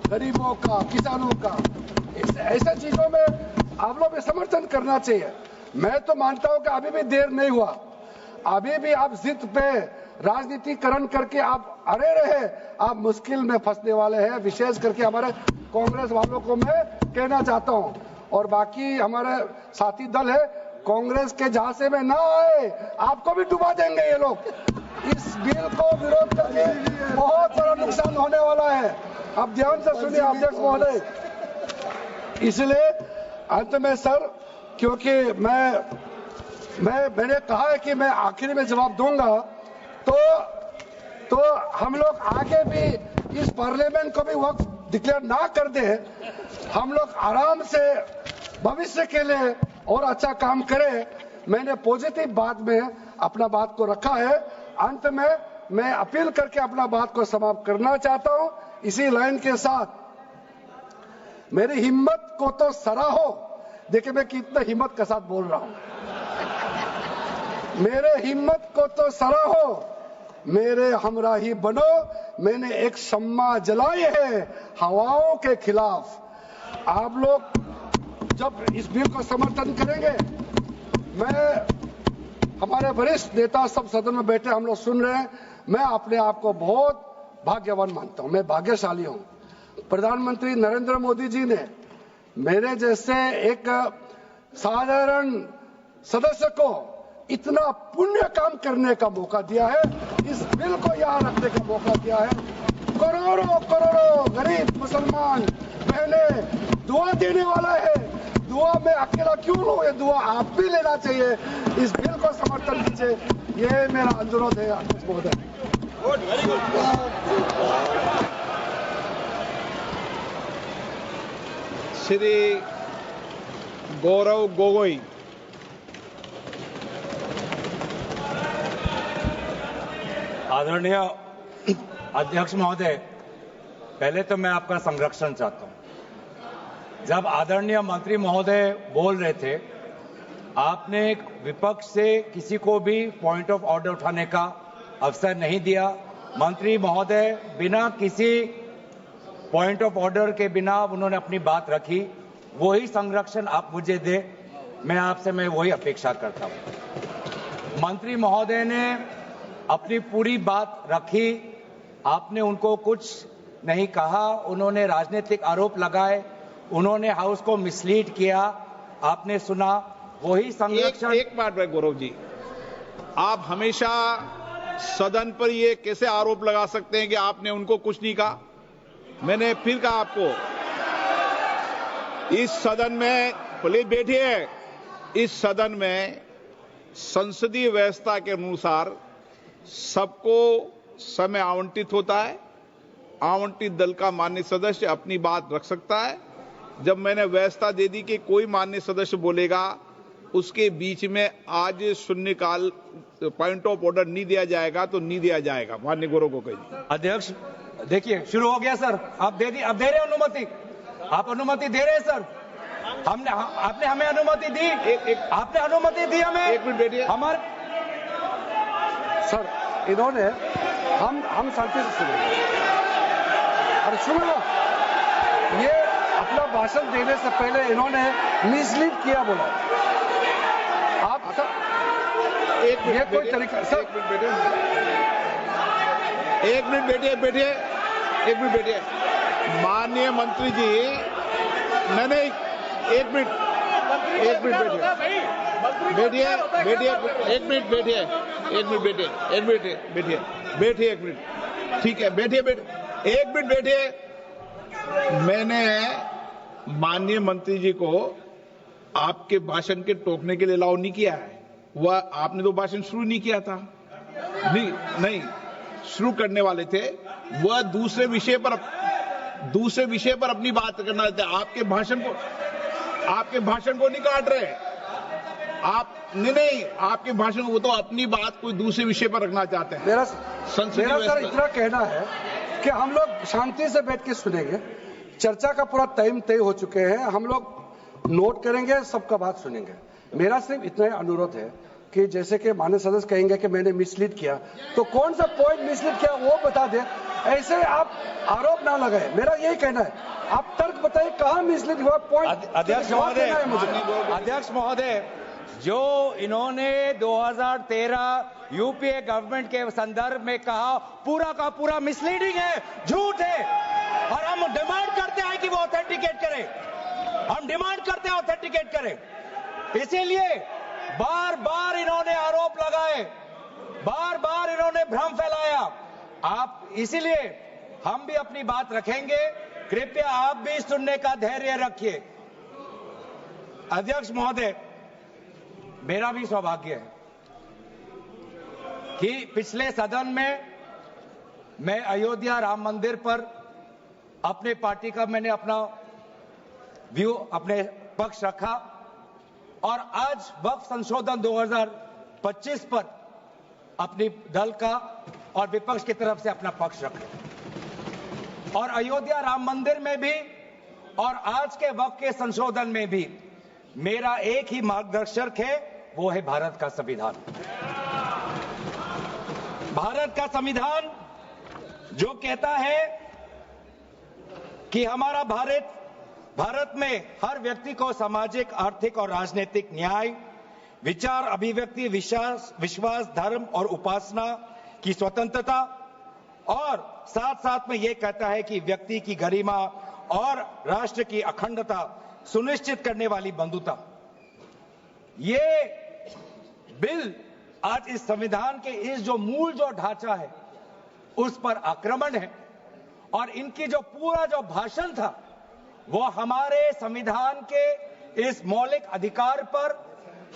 गरीबों का, किसानों का। ऐसा चीजों में आप लोग समर्थन करना चाहिए। मैं तो मानता हूं कि अभी भी देर नहीं हुआ, अभी भी आप जिद पे राजनीतिकरण करके आप अड़े रहे, आप मुश्किल में फंसने वाले हैं। विशेष करके हमारे कांग्रेस वालों को मैं कहना चाहता हूं, और बाकी हमारे साथी दल है, कांग्रेस के झांसे में ना आए, आपको भी डुबा देंगे ये लोग। इस बिल को विरोध करके बहुत बड़ा नुकसान होने वाला है। आप ध्यान से सुनिए अध्यक्ष महोदय। इसलिए अंत में सर, क्योंकि मैंने कहा है कि मैं आखिरी में जवाब दूंगा, तो हम लोग आगे भी इस पार्लियामेंट को भी वक्त डिक्लेयर ना कर दे, हम लोग आराम से भविष्य के लिए और अच्छा काम करें। मैंने पॉजिटिव बात में अपना बात को रखा है। अंत में मैं अपील करके अपना बात को समाप्त करना चाहता हूं। इसी लाइन के साथ मेरी हिम्मत को तो सराहो। देखिए मैं कितना हिम्मत के साथ बोल रहा हूं। मेरे हिम्मत को तो सराहो, मेरे हमराही बनो। मैंने एक शम्मा जलाई है हवाओं के खिलाफ। आप लोग जब इस बिल को समर्थन करेंगे, मैं हमारे वरिष्ठ नेता सब सदन में बैठे हम लोग सुन रहे हैं, मैं अपने आप को बहुत भाग्यवान मानता हूं, मैं भाग्यशाली हूं। प्रधानमंत्री नरेंद्र मोदी जी ने मेरे जैसे एक साधारण सदस्य को इतना पुण्य काम करने का मौका दिया है, इस बिल को यहां रखने का मौका दिया है। करोड़ों करोड़ों गरीब मुसलमान बहने दुआ देने वाला है। दुआ में अकेला क्यों लूं, ये दुआ आप भी लेना चाहिए। इस बिल को समर्थन कीजिए, ये मेरा अनुरोध है अध्यक्ष महोदय। श्री गौरव गोगोई। आदरणीय अध्यक्ष महोदय, पहले तो मैं आपका संरक्षण चाहता हूं। जब आदरणीय मंत्री महोदय बोल रहे थे, आपने विपक्ष से किसी को भी पॉइंट ऑफ ऑर्डर उठाने का अवसर नहीं दिया। मंत्री महोदय बिना किसी पॉइंट ऑफ ऑर्डर के बिना उन्होंने अपनी बात रखी। वही संरक्षण आप मुझे दे, मैं वही अपेक्षा करता हूं। मंत्री महोदय ने अपनी पूरी बात रखी, आपने उनको कुछ नहीं कहा। उन्होंने राजनीतिक आरोप लगाए, उन्होंने हाउस को मिसलीड किया, आपने सुना। वही संरक्षण। एक बात है गौरव जी, आप हमेशा सदन पर ये कैसे आरोप लगा सकते हैं कि आपने उनको कुछ नहीं कहा? मैंने फिर कहा आपको, इस सदन में, प्लीज बैठिए, इस सदन में संसदीय व्यवस्था के अनुसार सबको समय आवंटित होता है। आवंटित दल का माननीय सदस्य अपनी बात रख सकता है। जब मैंने व्यवस्था दे दी कि कोई माननीय सदस्य बोलेगा, उसके बीच में आज शून्यकाल पॉइंट ऑफ ऑर्डर नहीं दिया जाएगा तो नहीं दिया जाएगा। माननीय गौरव गोगोई। अध्यक्ष देखिए, शुरू हो गया सर। आप दे रहे हैं अनुमति, आप अनुमति दे रहे हैं सर। आपने हमें अनुमति दी, आपने अनुमति दी हमें। एक मिनट बैठिए। हमारे सर इन्होंने हम शांति से सुनेंगे। अरे सुनो ना, ये अपना भाषण देने से पहले इन्होंने मिसलीड किया बोला। आप सर ये कोई तरीका सर, एक मिनट बैठिए, बैठिए, एक मिनट बैठिए। माननीय मंत्री जी, नहीं, एक मिनट बैठिए, बैठिए, एक मिनट बैठिए, एक मिनट बैठिए, एक मिनट बैठिए, बैठिए, एक मिनट, ठीक है, बैठिए, बैठिए, एक मिनट बैठिए। मैंने माननीय मंत्री जी को आपके भाषण के टोकने के लिए अलाउ नहीं किया है। वह आपने तो भाषण शुरू नहीं किया था, नहीं शुरू करने वाले थे, वह दूसरे विषय पर अपनी बात करना चाहते हैं। आपके भाषण को नहीं काट रहे आप, नहीं, आपके भाषण को, वो तो अपनी बात कोई दूसरे विषय पर रखना चाहते हैं। मेरा सर इतना कहना है कि हम लोग शांति से बैठ के सुनेंगे। चर्चा का पूरा टाइम तय हो चुके हैं, हम लोग नोट करेंगे, सबका बात सुनेंगे। मेरा सिर्फ इतना ही अनुरोध है कि जैसे कि माननीय सदस्य कहेंगे कि मैंने मिसलीड किया, तो कौन सा पॉइंट मिसलीड किया वो बता दे, ऐसे आप आरोप ना लगाए। मेरा यही कहना है, आप तर्क बताइए कहां मिसलीड हुआ पॉइंट। अध्यक्ष महोदय, जो इन्होंने 2013 यूपीए गवर्नमेंट के संदर्भ में कहा, पूरा का पूरा मिसलीडिंग है, झूठ है, और हम डिमांड करते हैं कि वो ऑथेंटिकेट करें, हम डिमांड करते हैं ऑथेंटिकेट करें। इसीलिए बार बार इन्होंने आरोप लगाए, बार बार इन्होंने भ्रम फैलाया। आप, इसीलिए हम भी अपनी बात रखेंगे, कृपया आप भी सुनने का धैर्य रखिए। अध्यक्ष महोदय, मेरा भी सौभाग्य है कि पिछले सदन में मैं अयोध्या राम मंदिर पर अपने पार्टी का मैंने अपना व्यू, अपने पक्ष रखा, और आज वक्फ संशोधन 2025 पर अपनी दल का और विपक्ष की तरफ से अपना पक्ष रखा, और अयोध्या राम मंदिर में भी और आज के वक्फ के संशोधन में भी मेरा एक ही मार्गदर्शक है, वो है भारत का संविधान। भारत का संविधान जो कहता है कि हमारा भारत में हर व्यक्ति को सामाजिक, आर्थिक और राजनीतिक न्याय, विचार, अभिव्यक्ति, विश्वास, धर्म और उपासना की स्वतंत्रता, और साथ साथ में यह कहता है कि व्यक्ति की गरिमा और राष्ट्र की अखंडता सुनिश्चित करने वाली बंधुता। ये बिल आज इस संविधान के इस जो मूल जो ढांचा है उस पर आक्रमण है, और इनकी जो पूरा जो भाषण था वो हमारे संविधान के इस मौलिक अधिकार पर,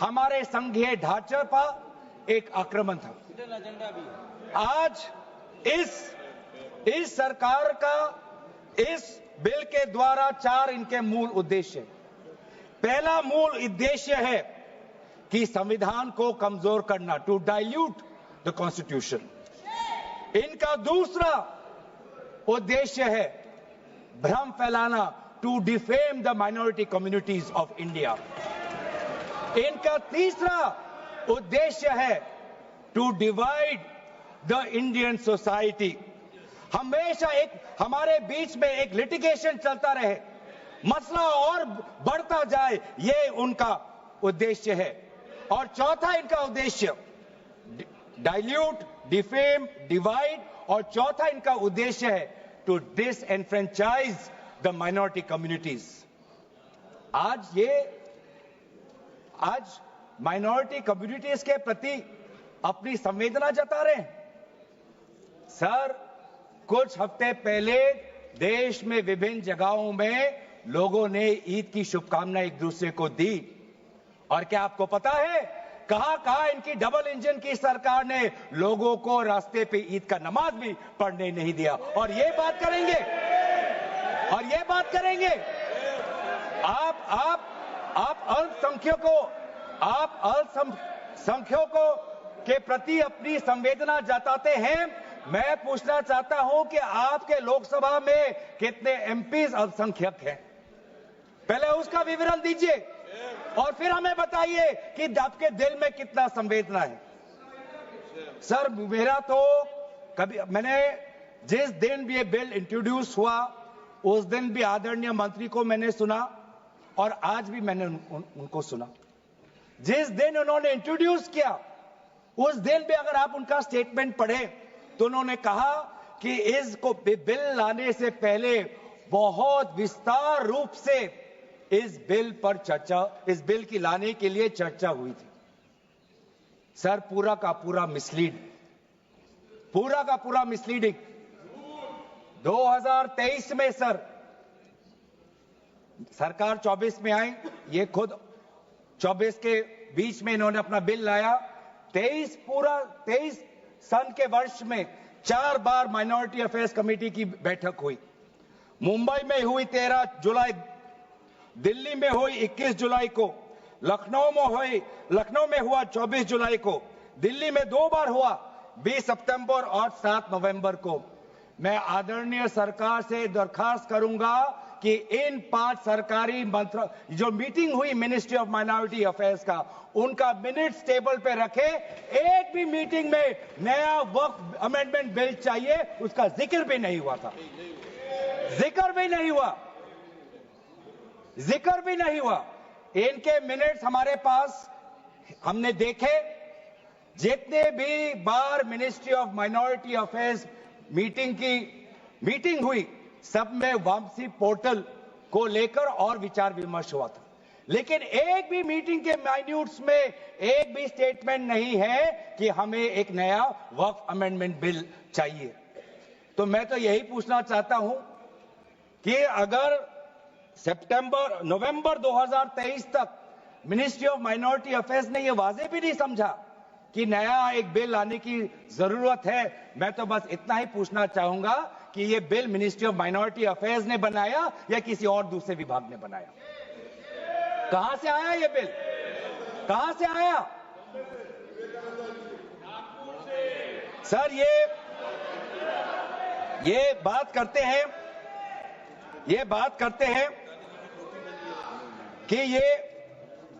हमारे संघीय ढांचे पर एक आक्रमण था। आज इस सरकार का इस बिल के द्वारा 4 इनके मूल उद्देश्य है। पहला मूल उद्देश्य है कि संविधान को कमजोर करना, टू डाइल्यूट द कॉन्स्टिट्यूशन। इनका दूसरा उद्देश्य है भ्रम फैलाना, to defame the minority communities of India. इनका तीसरा उद्देश्य है to divide the Indian society. हमेशा हमारे बीच में एक लिटिगेशन चलता रहे, मसला और बढ़ता जाए, ये उनका उद्देश्य है। और चौथा इनका उद्देश्य डाइल्यूट, डिफेम, डिवाइड, और चौथा इनका उद्देश्य है to disenfranchise the minority communities. आज माइनॉरिटी कम्युनिटीज के प्रति अपनी संवेदना जता रहे हैं। सर, कुछ हफ्ते पहले देश में विभिन्न जगहों में लोगों ने ईद की शुभकामनाएं एक दूसरे को दी, और क्या आपको पता है कहां इनकी डबल इंजन की सरकार ने लोगों को रास्ते पे ईद का नमाज भी पढ़ने नहीं दिया। और ये बात करेंगे आप अल्पसंख्यकों के प्रति अपनी संवेदना जताते हैं। मैं पूछना चाहता हूं कि आपके लोकसभा में कितने एमपीज अल्पसंख्यक हैं? पहले उसका विवरण दीजिए और फिर हमें बताइए कि आपके दिल में कितना संवेदना है। सर, मेरा तो मैंने जिस दिन भी ये बिल इंट्रोड्यूस हुआ उस दिन भी आदरणीय मंत्री को मैंने सुना, और आज भी मैंने उनको सुना। जिस दिन उन्होंने इंट्रोड्यूस किया उस दिन भी अगर आप उनका स्टेटमेंट पढ़े तो उन्होंने कहा कि इसको बिल लाने से पहले बहुत विस्तार रूप से इस बिल की लाने के लिए चर्चा हुई थी। सर पूरा का पूरा मिसलीडिंग 2023 में सर सरकार 24 में आई, ये खुद 24 के बीच में इन्होंने अपना बिल लाया। 23 सन के वर्ष में 4 बार माइनॉरिटी अफेयर्स कमेटी की बैठक हुई। मुंबई में हुई 13 जुलाई, दिल्ली में हुई 21 जुलाई को, लखनऊ में हुआ 24 जुलाई को, दिल्ली में 2 बार हुआ 20 सितंबर और 7 नवंबर को। मैं आदरणीय सरकार से दरखास्त करूंगा कि इन 5 सरकारी जो मीटिंग हुई मिनिस्ट्री ऑफ माइनॉरिटी अफेयर्स का, उनका मिनट्स टेबल पे रखे। एक भी मीटिंग में नया वक्फ अमेंडमेंट बिल चाहिए उसका जिक्र भी नहीं हुआ था, जिक्र भी नहीं हुआ। इनके मिनट्स हमारे पास, हमने देखे। जितने भी बार ministry of minority affairs meeting हुई, सब में वापसी पोर्टल को लेकर और विचार विमर्श हुआ था, लेकिन एक भी मीटिंग के माइन्यूट्स में एक भी स्टेटमेंट नहीं है कि हमें एक नया वक्फ अमेंडमेंट बिल चाहिए। तो मैं तो यही पूछना चाहता हूं कि अगर नवंबर 2023 तक मिनिस्ट्री ऑफ माइनॉरिटी अफेयर्स ने यह वाजे भी नहीं समझा कि नया एक बिल लाने की जरूरत है, मैं तो बस इतना ही पूछना चाहूंगा कि यह bill ministry of minority affairs ने बनाया या किसी और दूसरे विभाग ने बनाया? कहां से आया यह बिल? कहां से आया? सर ये बात करते हैं कि ये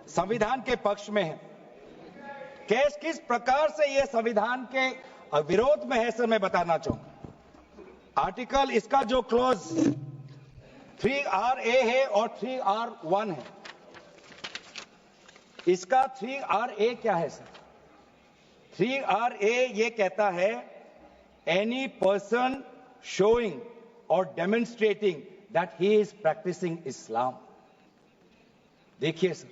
संविधान के पक्ष में है। किस प्रकार से ये संविधान के विरोध में है सर, मैं बताना चाहूंगा। आर्टिकल, इसका जो क्लॉज 3RA है और 3R1 है। इसका 3RA क्या है सर? 3RA ये कहता है एनी पर्सन शोइंग और demonstrating that he is practicing Islam. देखिए सर,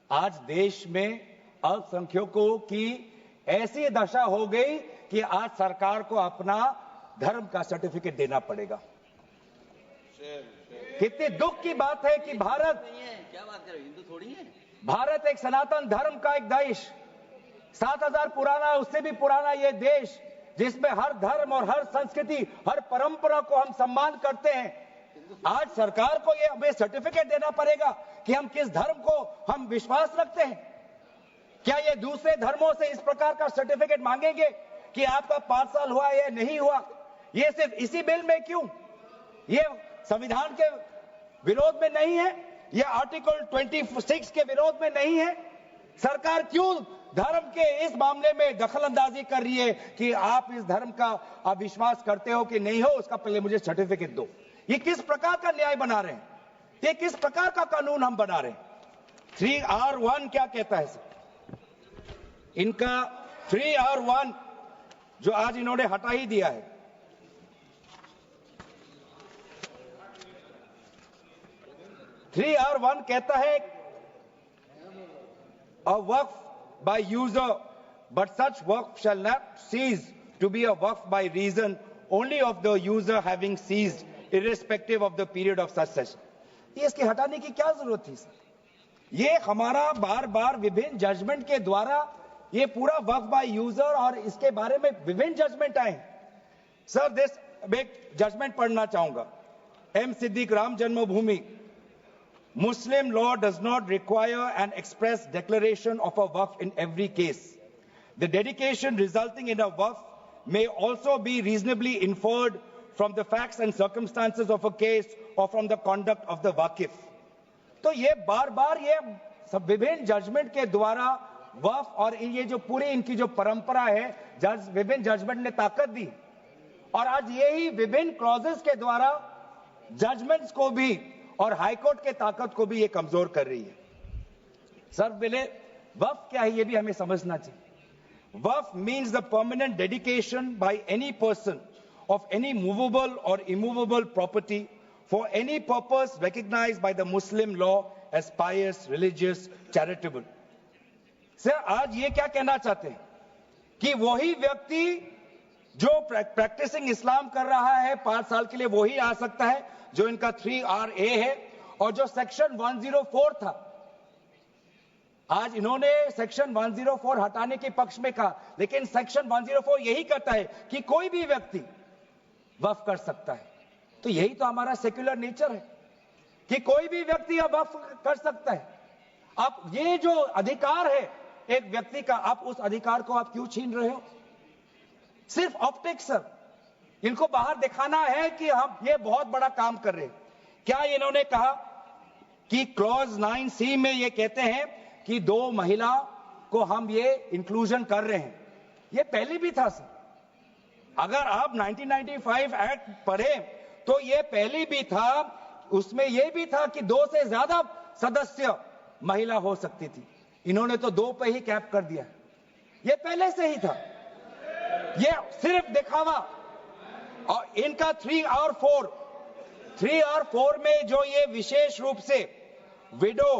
आज देश में अल्पसंख्यकों की ऐसी दशा हो गई कि आज सरकार को अपना धर्म का सर्टिफिकेट देना पड़ेगा। कितने दुख की बात है कि भारत हिंदू थोड़ी है, भारत एक सनातन धर्म का एक देश, 7000 पुराना, उससे भी पुराना ये देश, जिसमें हर धर्म और हर संस्कृति, हर परंपरा को हम सम्मान करते हैं। आज सरकार को ये हमें सर्टिफिकेट देना पड़ेगा कि हम किस धर्म को हम विश्वास रखते हैं। क्या ये दूसरे धर्मों से इस प्रकार का सर्टिफिकेट मांगेंगे कि आपका 5 साल हुआ या नहीं हुआ? ये सिर्फ इसी बिल में क्यों? ये संविधान के विरोध में नहीं है? ये आर्टिकल 26 के विरोध में नहीं है? सरकार क्यों धर्म के इस मामले में दखलंदाजी कर रही है कि आप इस धर्म का आप विश्वास करते हो कि नहीं हो, उसका पहले मुझे सर्टिफिकेट दो? ये किस प्रकार का न्याय बना रहे हैं? ये किस प्रकार का कानून हम बना रहे हैं? 3R1 क्या कहता है सर? इनका 3R1 जो आज इन्होंने हटा ही दिया है, (3R1) कहता है a waqf by user, but such waqf shall not cease to be a waqf by reason only of the user having ceased, irrespective of the period of such session. ये इसके हटाने की क्या जरूरत थी सर? ये हमारा बार बार विभिन्न जजमेंट के द्वारा ये पूरा वक्फ बाय यूजर और इसके बारे में विभिन्न जजमेंट आए सर। एक जजमेंट पढ़ना चाहूंगा। M Siddique, Ram Janmabhoomi, Muslim law does not require an express declaration of a waqf in every case. The dedication resulting in a waqf may also be reasonably inferred from the facts and circumstances of a case or from the conduct of the waqif. तो ये बार बार ये सब विभिन्न judgement के द्वारा वक्फ और ये जो पूरी इनकी जो परंपरा है, विभिन्न जजमेंट ने ताकत दी, और आज यही विभिन्न क्लॉजेस के द्वारा जजमेंट्स को भी और हाईकोर्ट के ताकत को भी ये कमजोर कर रही है। सर पहले वक्फ क्या है ये भी हमें समझना चाहिए। Waqf means the permanent dedication by any person of any movable or immovable property for any purpose recognized by the Muslim law as pious, religious, charitable. Sir, आज ये क्या कहना चाहते हैं कि वही व्यक्ति जो प्रैक्टिसिंग इस्लाम कर रहा है 5 साल के लिए वही आ सकता है जो इनका 3RA है, और जो सेक्शन 104 था, आज इन्होंने सेक्शन 104 हटाने के पक्ष में कहा, लेकिन सेक्शन 104 यही कहता है कि कोई भी व्यक्ति वक्फ कर सकता है। तो यही तो हमारा सेक्युलर नेचर है कि कोई भी व्यक्ति अब वक्फ कर सकता है। अब ये जो अधिकार है एक व्यक्ति का, आप उस अधिकार को आप क्यों छीन रहे हो? सिर्फ ऑप्टिक्स सर, इनको बाहर दिखाना है कि हम ये बहुत बड़ा काम कर रहे हैं। क्या इन्होंने कहा कि क्लॉज 9C में ये कहते हैं कि 2 महिला को हम ये इंक्लूजन कर रहे हैं? ये पहले भी था सर। अगर आप 1995 एक्ट पढ़े तो ये पहले भी था, उसमें ये भी था कि 2 से ज्यादा सदस्य महिला हो सकती थी। इन्होंने तो 2 पे ही कैप कर दिया। ये पहले से ही था, ये सिर्फ दिखावा। और इनका 3R4 में जो ये विशेष रूप से विडो,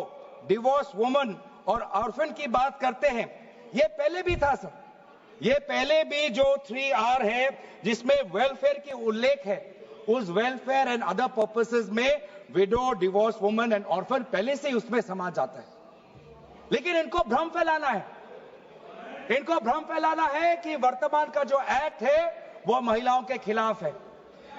डिवोर्स वुमन और ऑर्फन की बात करते हैं, ये पहले भी था सर। ये पहले भी जो 3R है जिसमें वेलफेयर की उल्लेख है, उस वेलफेयर एंड अदर पर्पसेस में window, divorce woman and orphan पहले से ही उसमें समा जाता है। लेकिन इनको भ्रम फैलाना है, इनको भ्रम फैलाना है कि वर्तमान का जो एक्ट है वो महिलाओं के खिलाफ है।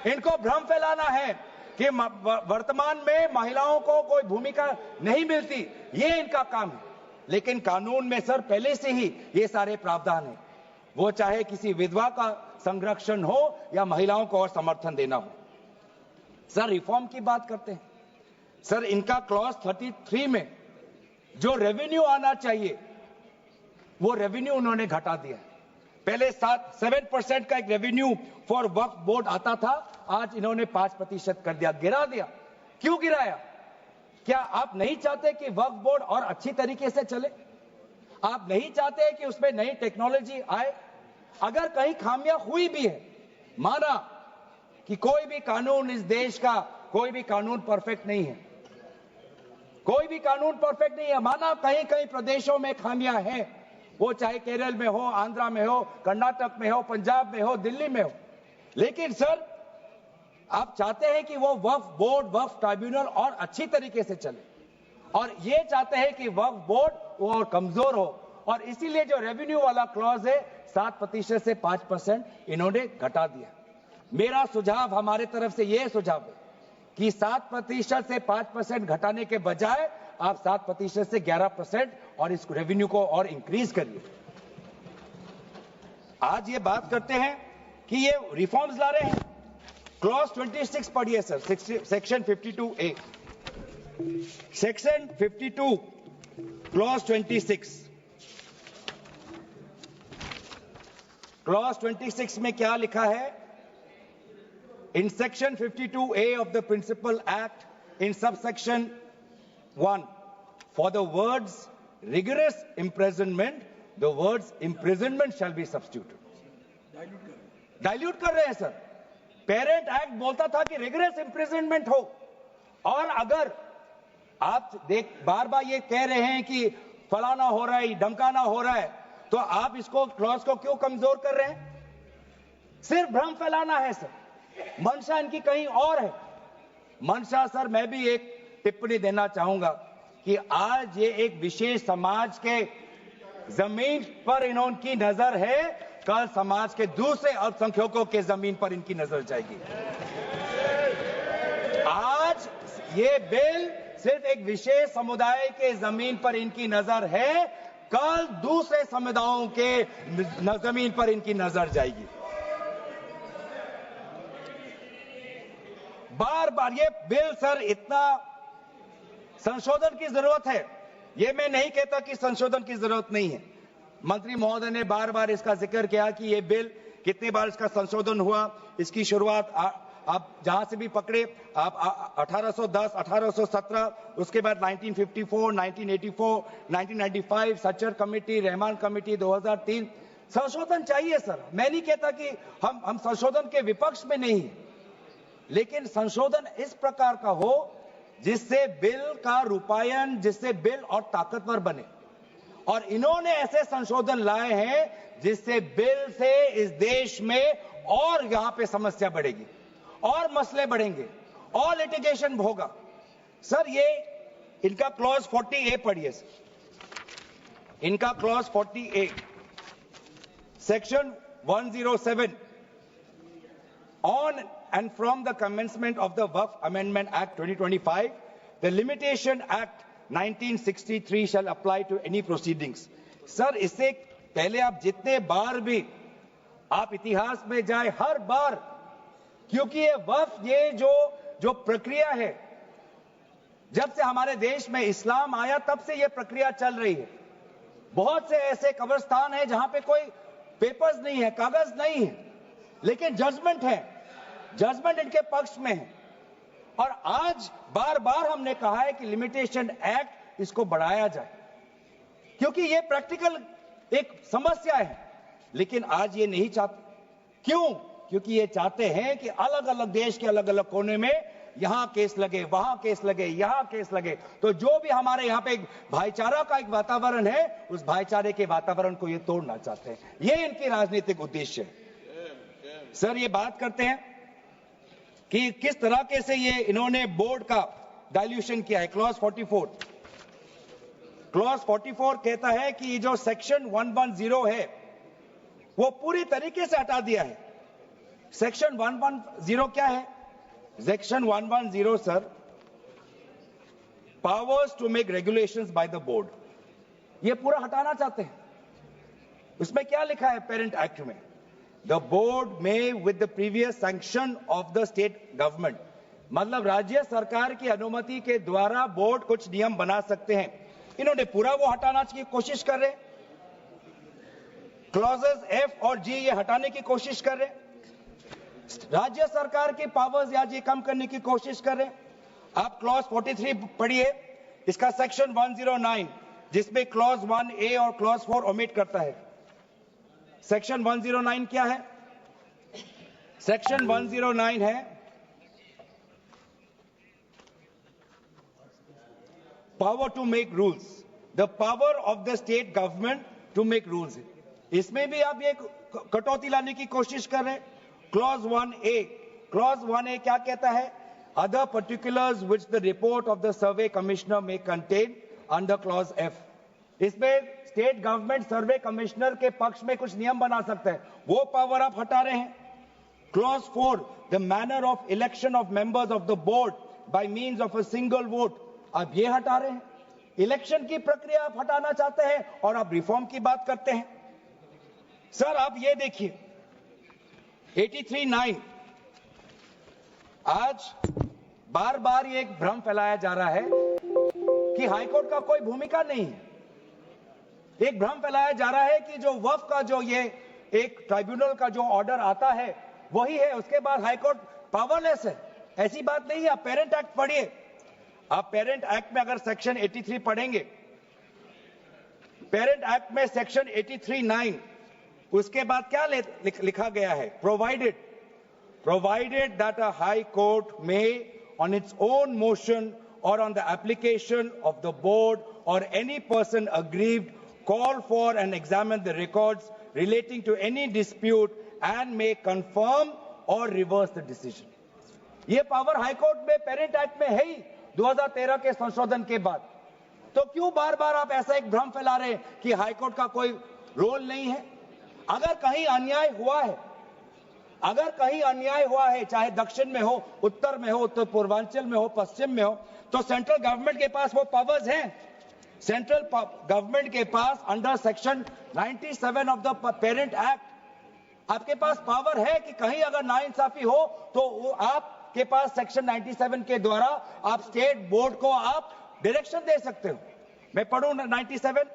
इनको भ्रम फैलाना है कि वर्तमान में महिलाओं को कोई भूमिका नहीं मिलती, ये इनका काम है। लेकिन कानून में सर पहले से ही ये सारे प्रावधान है, वो चाहे किसी विधवा का संरक्षण हो या महिलाओं को और समर्थन देना हो। सर रिफॉर्म की बात करते हैं, सर इनका क्लॉज 33 में जो रेवेन्यू आना चाहिए वो रेवेन्यू उन्होंने घटा दिया। पहले 7% का एक रेवेन्यू फॉर वक्फ बोर्ड आता था, आज इन्होंने 5% कर दिया, गिरा दिया। क्यों गिराया? क्या आप नहीं चाहते कि वक्फ बोर्ड और अच्छी तरीके से चले? आप नहीं चाहते कि उसमें नई टेक्नोलॉजी आए? अगर कहीं खामियां हुई भी है, माना कि कोई भी कानून इस देश का, कोई भी कानून परफेक्ट नहीं है, कोई भी कानून परफेक्ट नहीं है, माना कहीं कहीं प्रदेशों में खामियां हैं, वो चाहे केरल में हो, आंध्रा में हो, कर्नाटक में हो, पंजाब में हो, दिल्ली में हो, लेकिन सर आप चाहते हैं कि वो वक्फ बोर्ड, वक्फ ट्राइब्यूनल और अच्छी तरीके से चले, और ये चाहते हैं कि वक्फ बोर्ड वो और कमजोर हो, और इसीलिए जो रेवेन्यू वाला क्लॉज है 7% से 5% इन्होंने घटा दिया। मेरा सुझाव, हमारे तरफ से यह सुझाव है कि 7% से 5% घटाने के बजाय आप 7% से 11% और इस रेवेन्यू को और इंक्रीज करिए। आज ये बात करते हैं कि ये रिफॉर्म्स ला रहे हैं। क्लॉज 26 पढ़िए sir, section 52A, section 52 clause 26। Clause 26 में क्या लिखा है? In section 52A of the Principal Act, in subsection 1, for the words rigorous imprisonment, the words imprisonment shall be substituted. Dilute कर रहे हैं सर। पेरेंट एक्ट बोलता था कि रिगरस इम्प्रिजनमेंट हो, और अगर आप बार बार ये कह रहे हैं कि फलाना हो रहा है, धमकाना हो रहा है, तो आप इसको क्लॉज को क्यों कमजोर कर रहे हैं? सिर्फ भ्रम फैलाना है सर। मंशा इनकी कहीं और है। मंशा सर, मैं भी एक टिप्पणी देना चाहूंगा कि आज ये एक विशेष समाज के जमीन पर इनकी नजर है, कल समाज के दूसरे अल्पसंख्यकों के जमीन पर इनकी नजर जाएगी। आज ये बिल सिर्फ एक विशेष समुदाय के जमीन पर इनकी नजर है, कल दूसरे समुदायों के जमीन पर इनकी नजर जाएगी। बार बार ये बिल सर, इतना संशोधन की जरूरत है, ये मैं नहीं कहता कि संशोधन की जरूरत नहीं है। मंत्री महोदय ने बार बार इसका जिक्र किया कि ये बिल कितनी बार इसका संशोधन हुआ। इसकी शुरुआत आप जहां से भी पकड़े, आप 1810, 1817, उसके बाद 1954, 1984, 1995, सच्चर कमेटी, रहमान कमेटी 2003, संशोधन चाहिए सर, मैं नहीं कहता कि हम संशोधन के विपक्ष में नहीं है, लेकिन संशोधन इस प्रकार का हो जिससे बिल का रूपायन, जिससे बिल और ताकतवर बने। और इन्होंने ऐसे संशोधन लाए हैं जिससे बिल से इस देश में और यहां पे समस्या बढ़ेगी और मसले बढ़ेंगे और लिटिगेशन होगा। सर ये इनका क्लॉज 40A पढ़िए सर, इनका clause 40A section 107 on and from the commencement of the Waqf Amendment Act 2025, the Limitation Act 1963 shall apply to any proceedings. Sir इससे पहले आप जितने बार भी आप इतिहास में जाए, हर बार, क्योंकि ये वक्फ, ये जो प्रक्रिया है, जब से हमारे देश में इस्लाम आया तब से ये प्रक्रिया चल रही है। बहुत से ऐसे कब्रिस्तान हैं जहां पे कोई पेपर्स नहीं है, कागज नहीं है, लेकिन जजमेंट है, जजमेंट इनके पक्ष में है। और आज बार बार हमने कहा है कि लिमिटेशन एक्ट इसको बढ़ाया जाए, क्योंकि ये प्रैक्टिकल एक समस्या है। लेकिन आज ये नहीं चाहते। क्यों? क्योंकि ये चाहते हैं कि अलग अलग देश के अलग अलग कोने में यहां केस लगे, वहां केस लगे, यहां केस लगे। तो जो भी हमारे यहां पे एक भाईचारा का एक वातावरण है, उस भाईचारे के वातावरण को ये तोड़ना चाहते हैं। ये इनकी राजनीतिक उद्देश्य है। सर ये बात करते हैं कि किस तरीके से ये इन्होंने बोर्ड का डाइल्यूशन किया है। क्लॉज 44, क्लॉज 44 कहता है कि ये जो सेक्शन 110 है वो पूरी तरीके से हटा दिया है। सेक्शन 110 क्या है? Section 110 sir, powers to make regulations by the board, ये पूरा हटाना चाहते हैं। उसमें क्या लिखा है पेरेंट एक्ट में? The board may with the previous sanction of the state government, मतलब राज्य सरकार की अनुमति के द्वारा बोर्ड कुछ नियम बना सकते हैं। इन्होंने पूरा वो हटाना की कोशिश कर रहे, क्लॉजेस F और G ये हटाने की कोशिश कर रहे, राज्य सरकार की पावर्स या जी कम करने की कोशिश कर रहे। आप क्लॉज 43 पढ़िए, इसका सेक्शन 109 जिसमें क्लॉज 1A और क्लॉज 4 ओमिट करता है। सेक्शन 109 क्या है? सेक्शन 109 है power to make rules, the power of the state government to make rules. इसमें भी आप ये कटौती लाने की कोशिश कर रहे हैं। क्लॉज 1A, क्लॉज 1A क्या कहता है? Other particulars which the report of the survey commissioner में कंटेन अंडर क्लॉज F। इसमें स्टेट गवर्नमेंट सर्वे कमिश्नर के पक्ष में कुछ नियम बना सकता है, वो पावर आप हटा रहे हैं। Clause 4, the manner of election of members of the board by means of a single vote, आप ये हटा रहे हैं। इलेक्शन की प्रक्रिया आप हटाना चाहते हैं और आप रिफॉर्म की बात करते हैं। सर आप ये देखिए 83(9), आज बार बार ये एक भ्रम फैलाया जा रहा है कि हाईकोर्ट का कोई भूमिका नहीं है। एक भ्रम फैलाया जा रहा है कि जो वक्फ का जो ये एक ट्राइब्यूनल का जो ऑर्डर आता है वही है, उसके बाद हाईकोर्ट पावरलेस है। ऐसी बात नहीं है। आप पेरेंट एक्ट पढ़िए, आप पेरेंट एक्ट में अगर सेक्शन 83 पढ़ेंगे, पेरेंट एक्ट में सेक्शन 83(9), उसके बाद क्या लिखा गया है? Provided that a high court may on its own motion or on the application of the board or any person aggrieved call for and examine the records relating to any dispute and may confirm or reverse the decision। ये power high court में parent act में है ही 2013 के संशोधन के बाद। तो क्यों बार बार आप ऐसा एक भ्रम फैला रहे हैं कि हाई कोर्ट का कोई रोल नहीं है? अगर कहीं अन्याय हुआ है, अगर कहीं अन्याय हुआ है, चाहे दक्षिण में हो, उत्तर में हो, उत्तर पूर्वांचल में हो, पश्चिम में हो, तो सेंट्रल गवर्नमेंट के पास वो पावर्स हैं। सेंट्रल गवर्नमेंट के पास under section 97 of the parent act आपके पास पावर है कि कहीं अगर नाइंसाफी हो तो वो आपके पास सेक्शन 97 के द्वारा आप स्टेट बोर्ड को आप डायरेक्शन दे सकते हो। मैं पढ़ूं 97,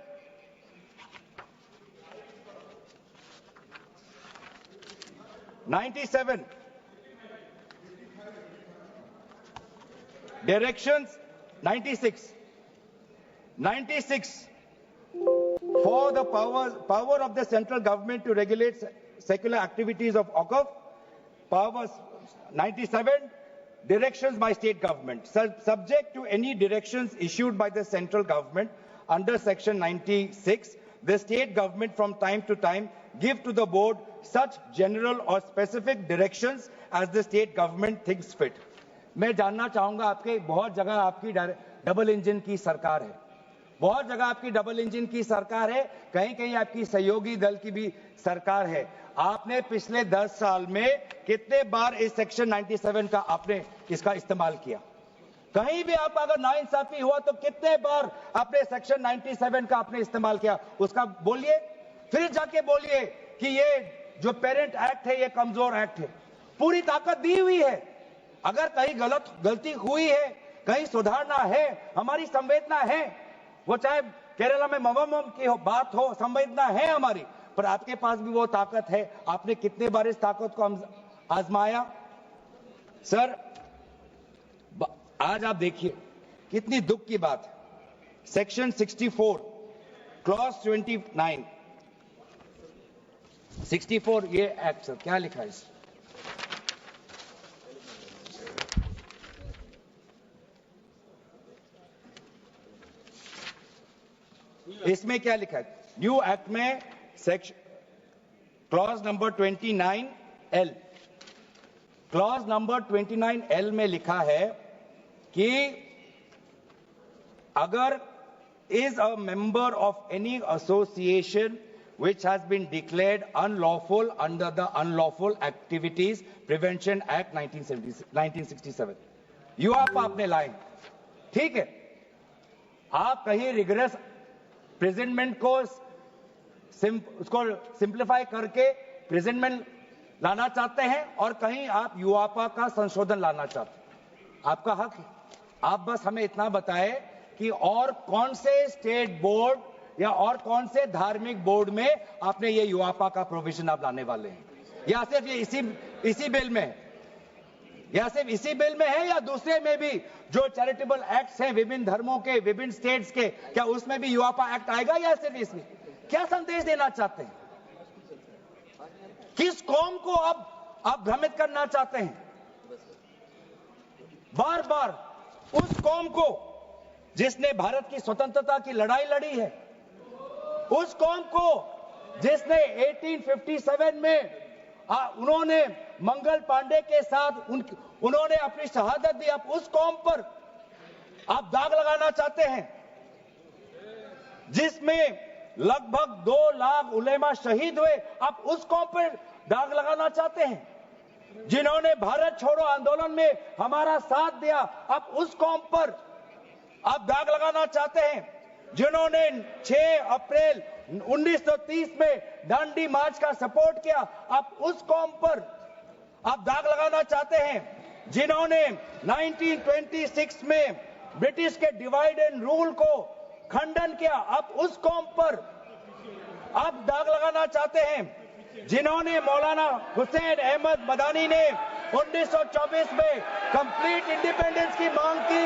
directions 96 for the power of the central government to regulate secular activities of OCUF, powers 97, directions by state government. Subject to any directions issued by the central government under section 96, the state government from time to time give to the board such general or specific directions as the state government thinks fit. मैं जानना चाहूंगा, आपके बहुत जगह आपकी double engine की सरकार है, बहुत जगह आपकी डबल इंजन की सरकार है, कहीं कहीं आपकी सहयोगी दल की भी सरकार है। आपने पिछले 10 साल में कितने बार इस सेक्शन 97 का आपने इसका इस्तेमाल किया? कहीं भी आप अगर नाइंसाफी हुआ तो कितने बार आपने सेक्शन 97 का आपने इस्तेमाल किया? उसका बोलिए, फिर जाके बोलिए कि ये जो पेरेंट एक्ट है ये कमजोर एक्ट है। पूरी ताकत दी हुई है, अगर कहीं गलती हुई है, कहीं सुधारना है, हमारी संवेदना है, वो चाहे केरला में मवम की बात हो, संवेदना है हमारी, पर आपके पास भी वो ताकत है। आपने कितने बार इस ताकत को आजमाया? सर, आज आप देखिए कितनी दुख की बात है। सेक्शन 64 क्लॉज 29 64 ये एक्ट सर क्या लिखा है इसमें क्या लिखा है? न्यू एक्ट में section clause number 29L, clause number 29L में लिखा है कि अगर is a member of any association which has been declared unlawful under the Unlawful Activities Prevention Act 1967, you आप आपने लाए, ठीक है, आप कहीं रिग्रेस प्रेजेंटमेंट को उसको सिंप्लीफाई करके प्रेजेंटमेंट लाना चाहते हैं और कहीं आप यूआपा का संशोधन लाना चाहते हैं, आपका हक है। आप बस हमें इतना बताएं कि और कौन से स्टेट बोर्ड या और कौन से धार्मिक बोर्ड में आपने ये यूआपा का प्रोविजन आप लाने वाले हैं, या सिर्फ ये इसी बिल में है, या सिर्फ इसी बिल में है, या दूसरे में भी जो चैरिटेबल एक्ट्स हैं विभिन्न धर्मों के, विभिन्न स्टेट्स के, क्या उसमें भी यूआपा एक्ट आएगा या सिर्फ इसमें? क्या संदेश देना चाहते हैं? किस कौम को आप भ्रमित करना चाहते हैं? बार बार उस कौम को जिसने भारत की स्वतंत्रता की लड़ाई लड़ी है, उस कौम को जिसने 1857 में उन्होंने मंगल पांडे के साथ उन्होंने अपनी शहादत दी, आप उस कौम पर आप दाग लगाना चाहते हैं जिसमें लगभग 2 लाख उलेमा शहीद हुए, आप उस कौम पर दाग लगाना चाहते हैं जिन्होंने भारत छोड़ो आंदोलन में हमारा साथ दिया, आप उस कौम पर आप दाग लगाना चाहते हैं जिन्होंने 6 अप्रैल 1930 में दांडी मार्च का सपोर्ट किया, आप उस कौम पर आप दाग लगाना चाहते हैं जिन्होंने 1926 में ब्रिटिश के डिवाइड एंड रूल को खंडन किया, आप उस कौम पर आप दाग लगाना चाहते हैं जिन्होंने मौलाना हुसैन अहमद मदानी ने 1924 में कंप्लीट इंडिपेंडेंस की मांग की।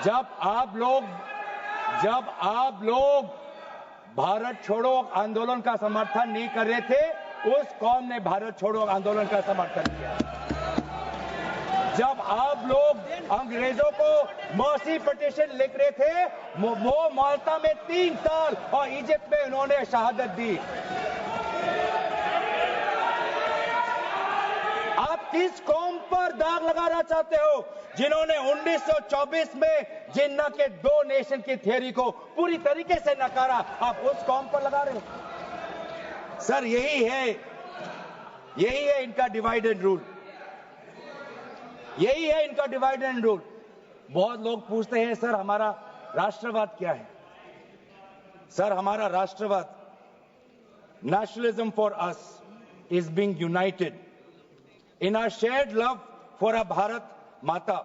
जब आप लोग भारत छोड़ो आंदोलन का समर्थन नहीं कर रहे थे, उस कौम ने भारत छोड़ो आंदोलन का समर्थन किया। जब आप लोग अंग्रेजों को मर्सी पिटीशन लिख रहे थे, वो माल्टा में 3 साल और इजिप्ट में उन्होंने शहादत दी। आप किस कौम पर दाग लगाना चाहते हो जिन्होंने 1924 में जिन्ना के 2 नेशन की थियरी को पूरी तरीके से नकारा, आप उस कौम पर लगा रहे हो? सर, यही है इनका डिवाइड एंड रूल, यही है इनका डिवाइड एंड रूल। बहुत लोग पूछते हैं सर हमारा राष्ट्रवाद क्या है? सर, हमारा राष्ट्रवाद, nationalism for us is being United in our shared love for our Bharat Mata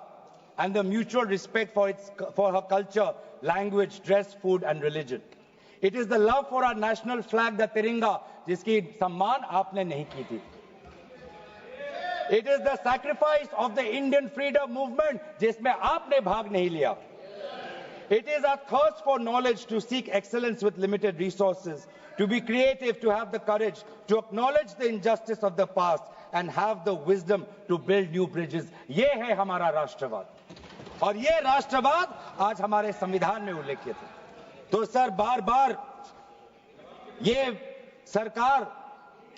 and the mutual respect for her culture, language, dress, food and religion. It is the love for our national flag, the Tiringa, जिसकी सम्मान आपने नहीं की थी। It is the sacrifice of the Indian freedom movement जिसमें आपने भाग नहीं लिया. It is our thirst for knowledge to seek excellence with limited resources, to be creative, to have the courage, to acknowledge the injustice of the past and have the wisdom to build new bridges. ये है हमारा राष्ट्रवाद और ये राष्ट्रवाद आज हमारे संविधान में उल्लेखित है. तो सर बार बार ये सरकार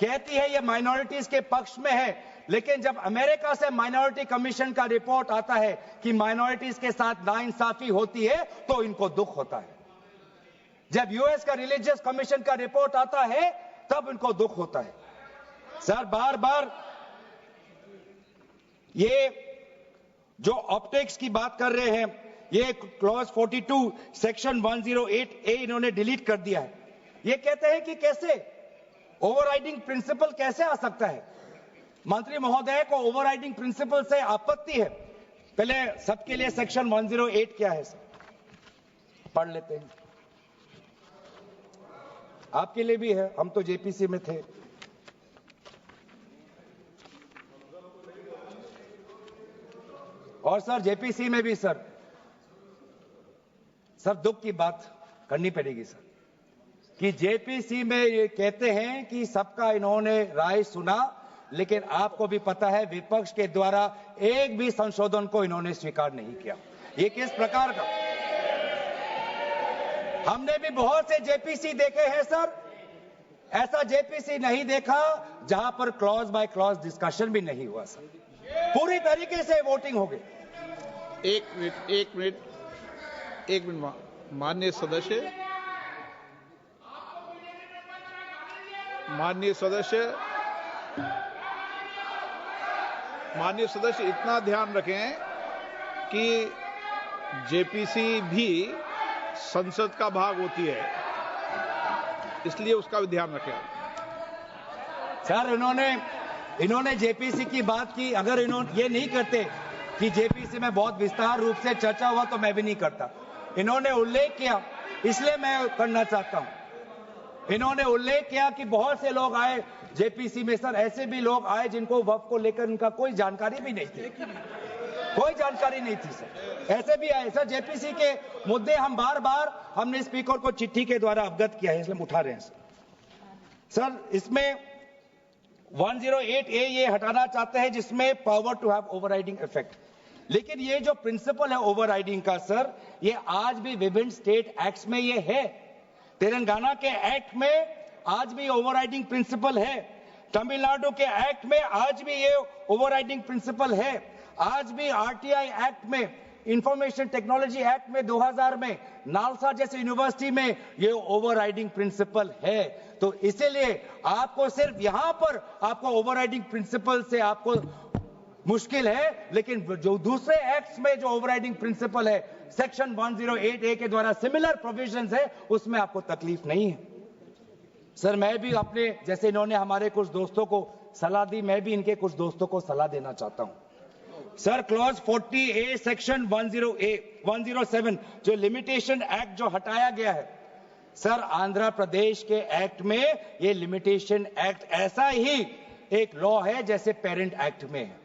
कहती है ये माइनॉरिटीज के पक्ष में है, लेकिन जब अमेरिका से माइनॉरिटी कमीशन का रिपोर्ट आता है कि माइनॉरिटीज के साथ नाइंसाफी होती है तो इनको दुख होता है. जब यूएस का रिलीजियस कमीशन का रिपोर्ट आता है तब इनको दुख होता है. सर बार बार ये जो ऑप्टिक्स की बात कर रहे हैं, ये क्लॉज 42 सेक्शन 108A इन्होंने डिलीट कर दिया है. ये कहते हैं कि कैसे ओवरराइडिंग प्रिंसिपल कैसे आ सकता है. मंत्री महोदय को ओवरराइडिंग प्रिंसिपल से आपत्ति है. पहले सबके लिए सेक्शन 108 क्या है सर पढ़ लेते हैं. आपके लिए भी है, हम तो जेपीसी में थे. और सर जेपीसी में भी सर दुख की बात करनी पड़ेगी सर कि जेपीसी में ये कहते हैं कि सबका इन्होंने राय सुना, लेकिन आपको भी पता है विपक्ष के द्वारा एक भी संशोधन को इन्होंने स्वीकार नहीं किया. ये किस प्रकार का, हमने भी बहुत से जेपीसी देखे हैं सर, ऐसा जेपीसी नहीं देखा जहां पर क्लॉज बाय क्लॉज डिस्कशन भी नहीं हुआ सर. पूरी तरीके से वोटिंग हो गई. एक मिनट माननीय सदस्य इतना ध्यान रखें कि जेपीसी भी संसद का भाग होती है, इसलिए उसका भी ध्यान रखें. सर इन्होंने जेपीसी की बात की. अगर इन्होंने ये नहीं करते कि जेपीसी में बहुत विस्तार रूप से चर्चा हुआ तो मैं भी नहीं करता. इन्होंने उल्लेख किया इसलिए मैं करना चाहता हूं. इन्होंने उल्लेख किया कि बहुत से लोग आए जेपीसी में. सर ऐसे भी लोग आए जिनको वक्फ को लेकर उनका कोई जानकारी भी नहीं थी, कोई जानकारी नहीं थी सर. ऐसे भी आए सर. जेपीसी के मुद्दे हम बार बार हमने स्पीकर को चिट्ठी के द्वारा अवगत किया है, इसलिए उठा रहे हैं सर. इसमें 108A ये हटाना चाहते हैं जिसमें power to have overriding effect. लेकिन ये जो प्रिंसिपल है ओवरराइडिंग का सर, ये आज भी विभिन्न स्टेट एक्ट्स में ये है. तेलंगाना के एक्ट में आज भी ओवरराइडिंग प्रिंसिपल है. तमिलनाडु के एक्ट में आज भी ये ओवरराइडिंग प्रिंसिपल है. आज भी आरटीआई एक्ट में, इंफॉर्मेशन टेक्नोलॉजी एक्ट में 2000 में, नालसा जैसे यूनिवर्सिटी में ये ओवरराइडिंग प्रिंसिपल है. तो इसीलिए आपको सिर्फ यहां पर आपको ओवरराइडिंग प्रिंसिपल से आपको मुश्किल है, लेकिन जो दूसरे एक्ट्स में जो ओवरराइडिंग प्रिंसिपल है सेक्शन 108A के द्वारा सिमिलर प्रोविजंस है, उसमें आपको तकलीफ नहीं है. सर मैं भी अपने जैसे इन्होंने हमारे कुछ दोस्तों को सलाह दी, मैं भी इनके कुछ दोस्तों को सलाह देना चाहता हूं. सर क्लॉज 40A सेक्शन 107 जो लिमिटेशन एक्ट जो हटाया गया है सर, आंध्र प्रदेश के एक्ट में ये लिमिटेशन एक्ट ऐसा ही एक लॉ है जैसे पेरेंट एक्ट में है.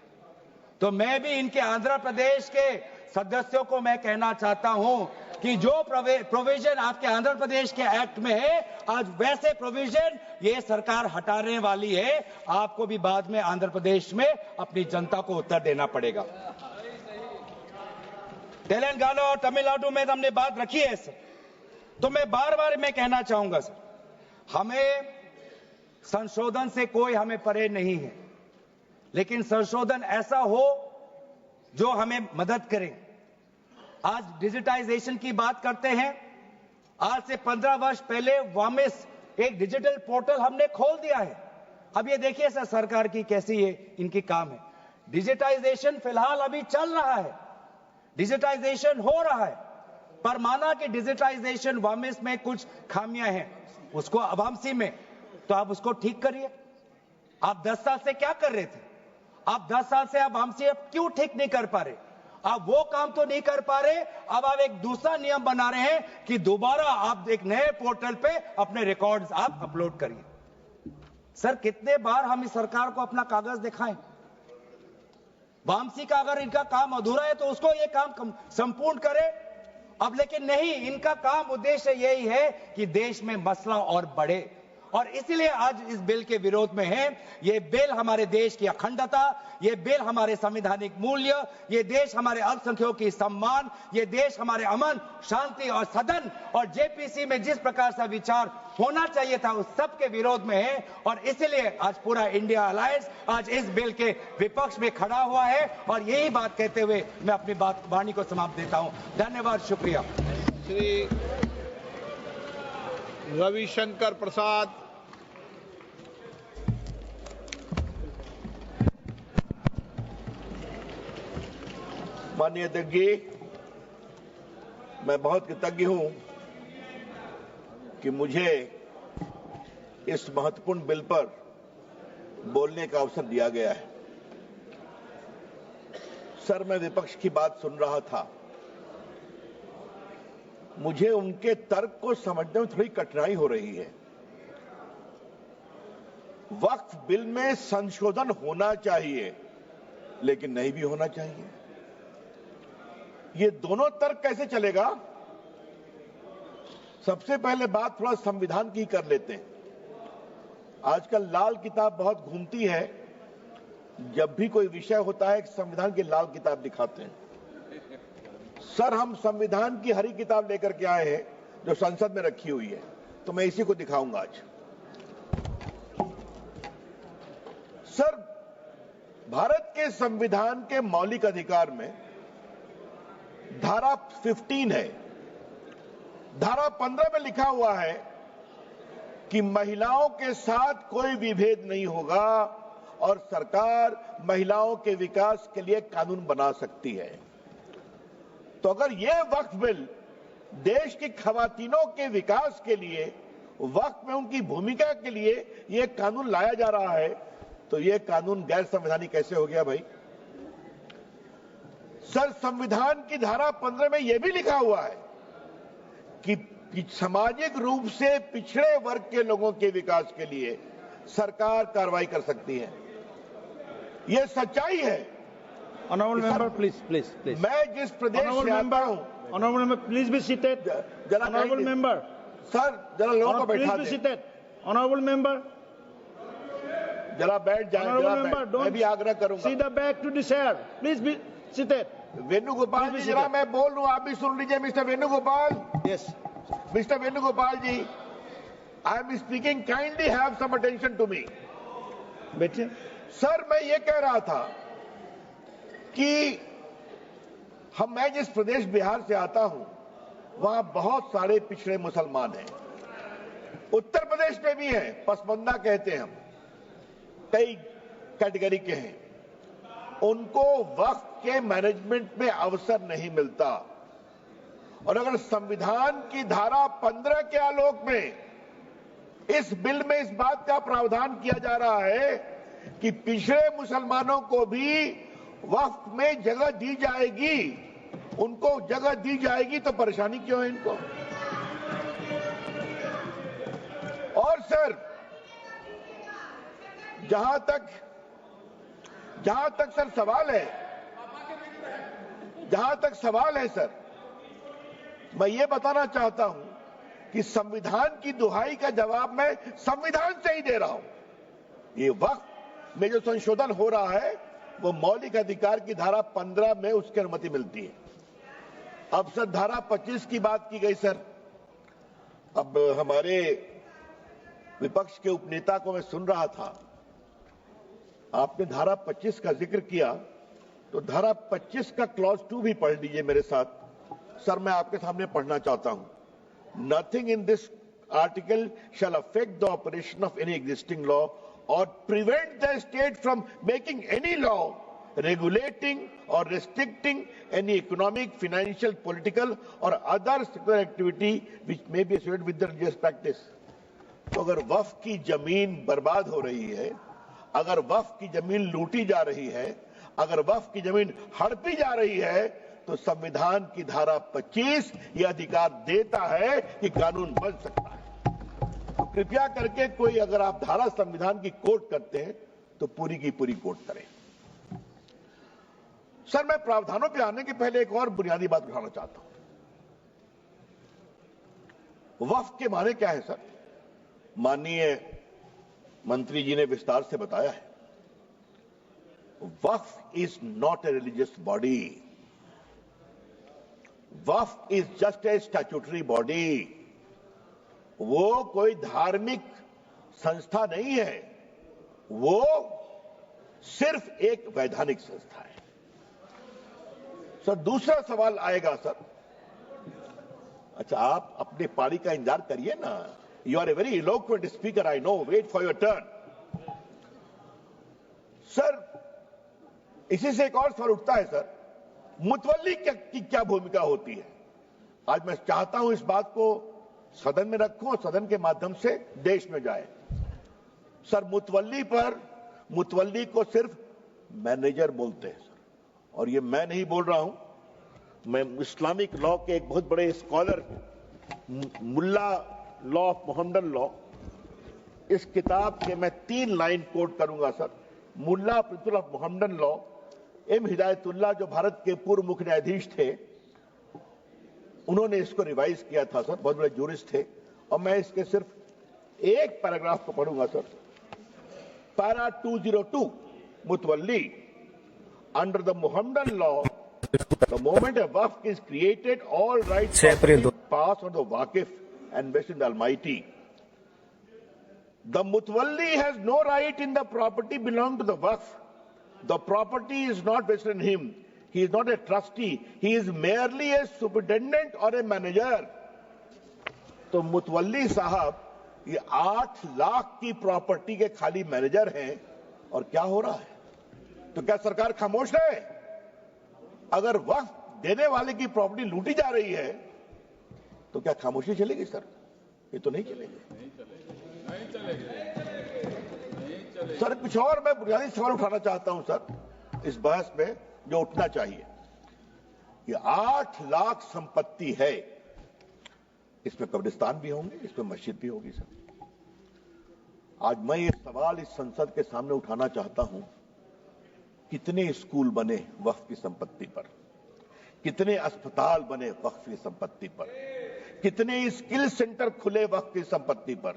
तो मैं भी इनके आंध्र प्रदेश के सदस्यों को मैं कहना चाहता हूं कि जो प्रोविजन आपके आंध्र प्रदेश के एक्ट में है, आज वैसे प्रोविजन ये सरकार हटाने वाली है. आपको भी बाद में आंध्र प्रदेश में अपनी जनता को उत्तर देना पड़ेगा. तेलंगाना और तमिलनाडु में हमने बात रखी है सर, तो मैं बार बार मैं कहना चाहूंगा सर, हमें संशोधन से कोई हमें परे नहीं है, लेकिन संशोधन ऐसा हो जो हमें मदद करे. आज डिजिटाइजेशन की बात करते हैं. आज से 15 वर्ष पहले वामिस एक डिजिटल पोर्टल हमने खोल दिया है. अब ये देखिए सर सरकार की कैसी ये इनकी काम है. डिजिटाइजेशन फिलहाल अभी चल रहा है, डिजिटाइजेशन हो रहा है, पर माना कि डिजिटाइजेशन वामिस में कुछ खामियां हैं, उसको अवामसी में, तो आप उसको ठीक करिए. आप 10 साल से क्या कर रहे थे? आप 10 साल से आप हमसे क्यों ठीक नहीं कर पा रहे? आप वो काम तो नहीं कर पा रहे, अब आप एक दूसरा नियम बना रहे हैं कि दोबारा आप एक नए पोर्टल पे अपने रिकॉर्ड्स आप अपलोड करिए. सर कितने बार हम इस सरकार को अपना कागज दिखाएं? वामसी का अगर इनका काम अधूरा है तो उसको ये काम संपूर्ण करे। अब लेकिन नहीं, इनका काम उद्देश्य यही है कि देश में मसला और बढ़े, और इसलिए आज इस बिल के विरोध में है। ये बिल हमारे देश की अखंडता, ये बिल हमारे संवैधानिक मूल्य, ये देश हमारे अल्पसंख्यकों की सम्मान, ये देश हमारे अमन, शांति और सदन और जेपीसी में जिस प्रकार से विचार होना चाहिए था उस सब के विरोध में है। और इसलिए आज पूरा इंडिया अलायंस आज इस बिल के विपक्ष में खड़ा हुआ है। और यही बात कहते हुए मैं अपनी वाणी को समाप्त देता हूं। धन्यवाद, शुक्रिया। श्री रविशंकर प्रसाद। माननीय अध्यक्ष जी, मैं बहुत कृतज्ञ हूं कि मुझे इस महत्वपूर्ण बिल पर बोलने का अवसर दिया गया है। सर, मैं विपक्ष की बात सुन रहा था, मुझे उनके तर्क को समझने में थोड़ी कठिनाई हो रही है। वक्फ बिल में संशोधन होना चाहिए, लेकिन नहीं भी होना चाहिए। ये दोनों तर्क कैसे चलेगा? सबसे पहले बात थोड़ा संविधान की कर लेते हैं। आजकल लाल किताब बहुत घूमती है, जब भी कोई विषय होता है संविधान की लाल किताब दिखाते हैं। सर, हम संविधान की हरी किताब लेकर के आए हैं जो संसद में रखी हुई है, तो मैं इसी को दिखाऊंगा आज। सर, भारत के संविधान के मौलिक अधिकार में धारा 15 है। धारा 15 में लिखा हुआ है कि महिलाओं के साथ कोई विभेद नहीं होगा और सरकार महिलाओं के विकास के लिए कानून बना सकती है। तो अगर यह वक्फ बिल देश की खवातीनों के विकास के लिए, वक्फ में उनकी भूमिका के लिए यह कानून लाया जा रहा है, तो यह कानून गैर संवैधानिक कैसे हो गया भाई? सर, संविधान की धारा 15 में यह भी लिखा हुआ है कि सामाजिक रूप से पिछड़े वर्ग के लोगों के विकास के लिए सरकार कार्रवाई कर सकती है। यह सच्चाई है। Honorable member, please. मैं जिस प्रदेश से आता हूं, Honorable member, please be seated. जरा Honorable member, सर, जरा लोगों को बैठा please be दें। seated. Honorable member, जरा बैठ जाएं, Honorable जरा member, मैं भी आग्रह don't करूंगा। see the back to the chair. Please be seated. Venugopal जी, जरा मैं बोल रहा हूं, आप भी सुन लीजिए। Mister Venugopal, Yes. Mister Venugopal ji, I am speaking, kindly have some attention to me. बैठिए। सर, मैं ये कह रहा था कि मैं जिस प्रदेश बिहार से आता हूं, वहां बहुत सारे पिछड़े मुसलमान हैं। उत्तर प्रदेश में भी हैं, पसमंदा कहते हैं हम, कई कैटेगरी के हैं। उनको वक्फ के मैनेजमेंट में अवसर नहीं मिलता। और अगर संविधान की धारा 15 के आलोक में इस बिल में इस बात का प्रावधान किया जा रहा है कि पिछड़े मुसलमानों को भी वक्फ में जगह दी जाएगी, उनको जगह दी जाएगी, तो परेशानी क्यों है इनको? और सर, जहां तक सर सवाल है सर, मैं ये बताना चाहता हूं कि संविधान की दुहाई का जवाब मैं संविधान से ही दे रहा हूं। ये वक्फ में जो संशोधन हो रहा है वो मौलिक अधिकार की धारा 15 में उसकी अनुमति मिलती है। अब सर, धारा 25 की बात की गई सर। अब हमारे विपक्ष के उपनेता को मैं सुन रहा था, आपने धारा 25 का जिक्र किया, तो धारा 25 का क्लॉज 2 भी पढ़ लीजिए मेरे साथ। सर, मैं आपके सामने पढ़ना चाहता हूं। Nothing in this article shall affect the operation of any existing law or prevent the state from making any law regulating or restricting any economic, financial, political or other secular activity which may be associated with the religious practice। तो अगर वक्फ की जमीन बर्बाद हो रही है, अगर वक्फ की जमीन लूटी जा रही है, अगर वक्फ की जमीन हड़पी जा रही है, तो संविधान की धारा 25 यह अधिकार देता है कि कानून बन सकता है। कृपया करके कोई, अगर आप धारा संविधान की कोट करते हैं तो पूरी की पूरी कोट करें। सर, मैं प्रावधानों पे आने के पहले एक और बुनियादी बात उठाना चाहता हूं। वक्फ के माने क्या है सर? माननीय मंत्री जी ने विस्तार से बताया है। Waqf is not a religious body. Waqf is just a statutory body. वो कोई धार्मिक संस्था नहीं है, वो सिर्फ एक वैधानिक संस्था है। सर, दूसरा सवाल आएगा सर। अच्छा, आप अपने पारी का इंतजार करिए ना। You are a very eloquent speaker, I know, wait for your turn. Sir, इसी से एक और सवाल उठता है सर, मुतवल्ली की क्या भूमिका होती है? आज मैं चाहता हूं इस बात को सदन में रखूं और सदन के माध्यम से देश में जाए। सर, मुतवल्ली को सिर्फ मैनेजर बोलते हैं सर, और ये मैं नहीं बोल रहा हूं, मैं इस्लामिक लॉ के एक बहुत बड़े scholar, Mulla law of Mohammedan law, इस किताब के मैं 3 लाइन कोट करूंगा sir. Mulla principle of Mohammedan law, M Hidayatullah जो भारत के पूर्व मुख्य न्यायाधीश थे, उन्होंने इसको रिवाइज किया था सर, बहुत बड़े जूरिस्ट थे। और मैं इसके सिर्फ एक पैराग्राफ को पढ़ूंगा sir. Para 202, mutawalli, under the Mohammedan law, the moment a waqf is created, all rights pass on the waqif and vested in the Almighty. The mutawalli has no right in the property belonging to the waqf. The property is not vested in him. He is not a trustee. He is merely a superintendent or a manager. तो मुतवल्ली साहब ये 8 लाख की property के खाली manager हैं, और क्या हो रहा है? तो क्या सरकार खामोश है? अगर वक्फ देने वाले की प्रॉपर्टी लूटी जा रही है तो क्या खामोशी चलेगी सर? ये तो नहीं चलेगी। सर, कुछ और मैं बुनियादी सवाल उठाना चाहता हूं सर इस बहस में, जो उठना चाहिए। ये 8 लाख संपत्ति है, इसमें कब्रिस्तान भी होंगे, इसमें मस्जिद भी होगी सर। आज मैं ये सवाल इस संसद के सामने उठाना चाहता हूं, कितने स्कूल बने वक्फ की संपत्ति पर? कितने अस्पताल बने वक्फ की संपत्ति पर? कितने स्किल सेंटर खुले वक्फ की संपत्ति पर?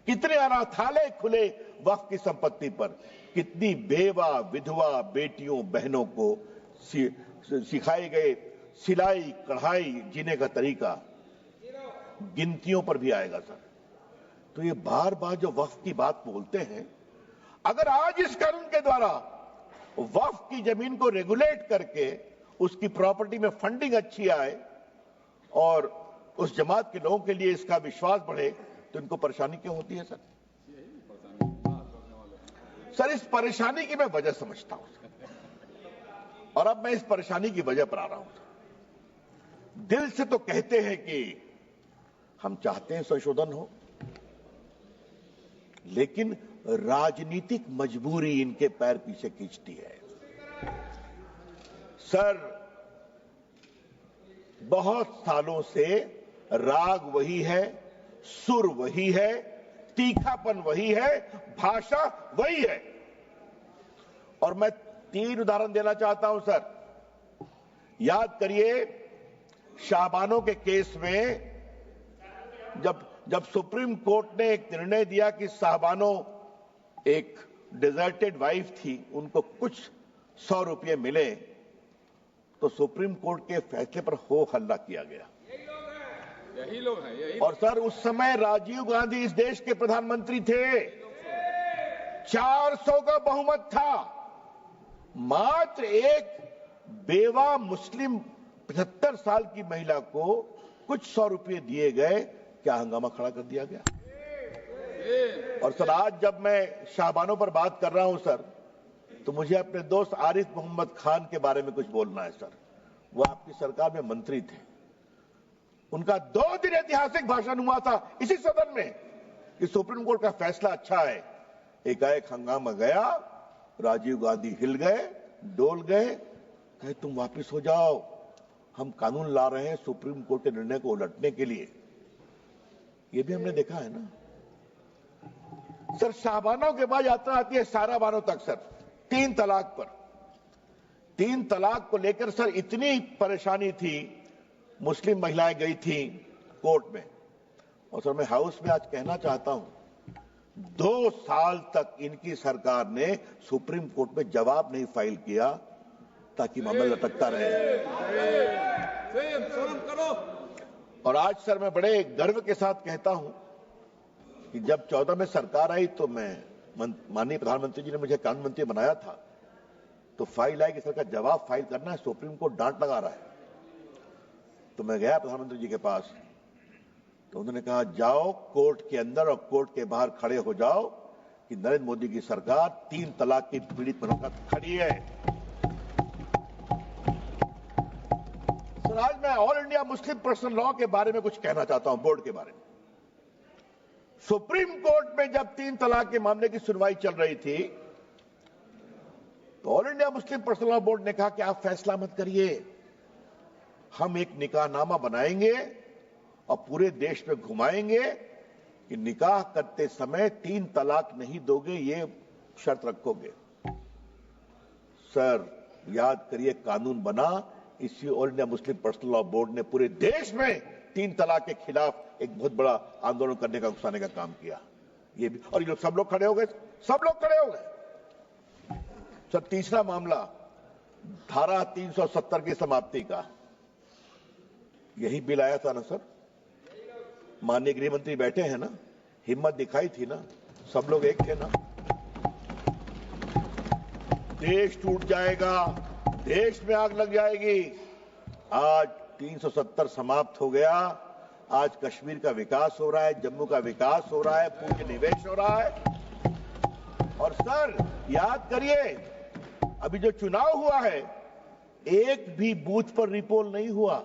कितने अनाथालय खुले वक्फ की संपत्ति पर? कितनी बेवा विधवा बेटियों बहनों को सिखाए गए सिलाई कढ़ाई जीने का तरीका गिनतियों पर भी आएगा सर। तो ये बार बार जो वक्फ की बात बोलते हैं, अगर आज इस कानून के द्वारा वक्फ की जमीन को रेगुलेट करके उसकी प्रॉपर्टी में फंडिंग अच्छी आए और उस जमात के लोगों के लिए इसका विश्वास बढ़े, तो इनको परेशानी क्यों होती है सर? सर, इस परेशानी की मैं वजह समझता हूं और अब मैं इस परेशानी की वजह पर आ रहा हूं। दिल से तो कहते हैं कि हम चाहते हैं संशोधन हो, लेकिन राजनीतिक मजबूरी इनके पैर पीछे खींचती है। सर, बहुत सालों से राग वही है, सुर वही है, तीखापन वही है, भाषा वही है। और मैं 3 उदाहरण देना चाहता हूं सर। याद करिए, शाहबानों के केस में जब सुप्रीम कोर्ट ने एक निर्णय दिया कि साहबानो एक डिजर्टेड वाइफ थी, उनको कुछ 100 रुपये मिले, तो सुप्रीम कोर्ट के फैसले पर हो हल्ला किया गया। यही लोग हैं। और सर, उस समय राजीव गांधी इस देश के प्रधानमंत्री थे, 400 का बहुमत था, मात्र एक बेवा मुस्लिम 75 साल की महिला को कुछ 100 रुपये दिए गए, क्या हंगामा खड़ा कर दिया गया। और सर, आज जब मैं शाहबानों पर बात कर रहा हूं सर, तो मुझे अपने दोस्त आरिफ मोहम्मद खान के बारे में कुछ बोलना है सर। वो आपकी सरकार में मंत्री थे, उनका 2 दिन ऐतिहासिक भाषण हुआ था इसी सदन में कि सुप्रीम कोर्ट का फैसला अच्छा है। एकाएक हंगामा गया, राजीव गांधी हिल गए, डोल गए, कहे तुम वापिस हो जाओ, हम कानून ला रहे हैं सुप्रीम कोर्ट के निर्णय को उलटने के लिए। ये भी हमने देखा है ना सर। शाहबानों के बाद यात्रा आती है साराबानों तक सर, 3 तलाक पर। तीन तलाक को लेकर सर इतनी परेशानी थी, मुस्लिम महिलाएं गई थी कोर्ट में, और सर मैं हाउस में आज कहना चाहता हूं, 2 साल तक इनकी सरकार ने सुप्रीम कोर्ट में जवाब नहीं फाइल किया ताकि मामला लटकता रहे। और आज सर मैं बड़े गर्व के साथ कहता हूं कि जब 14 में सरकार आई तो मैं माननीय प्रधानमंत्री जी ने मुझे कानून मंत्री बनाया था, तो फाइल आई कि सर का जवाब फाइल करना है, सुप्रीम कोर्ट डांट लगा रहा है। तो मैं गया प्रधानमंत्री जी के पास, तो उन्होंने कहा जाओ कोर्ट के अंदर और कोर्ट के बाहर खड़े हो जाओ कि नरेंद्र मोदी की सरकार 3 तलाक की पीड़ित महिलाओं का खड़ी है। सर आज मैं all India Muslim personal law के बारे में कुछ कहना चाहता हूं, बोर्ड के बारे में। सुप्रीम कोर्ट में जब 3 तलाक के मामले की सुनवाई चल रही थी, तो all India Muslim personal law board ने कहा कि आप फैसला मत करिए, हम एक निकाहनामा बनाएंगे और पूरे देश में घुमाएंगे कि निकाह करते समय 3 तलाक नहीं दोगे, ये शर्त रखोगे। सर याद करिए, कानून बना, इसी all India Muslim personal law board ने पूरे देश में 3 तलाक के खिलाफ एक बहुत बड़ा आंदोलन करने का, उकसाने का काम किया। ये भी, और ये लोग सब लोग खड़े हो गए, सब लोग खड़े हो गए। सर तीसरा मामला, धारा 370 की समाप्ति का, यही बिल आया था ना सर, माननीय गृह मंत्री बैठे हैं ना, हिम्मत दिखाई थी ना, सब लोग एक थे ना। देश टूट जाएगा, देश में आग लग जाएगी। आज 370 समाप्त हो गया, आज कश्मीर का विकास हो रहा है, जम्मू का विकास हो रहा है, पूर्ण निवेश हो रहा है। और सर याद करिए, अभी जो चुनाव हुआ है, एक भी बूथ पर रिपोल नहीं हुआ।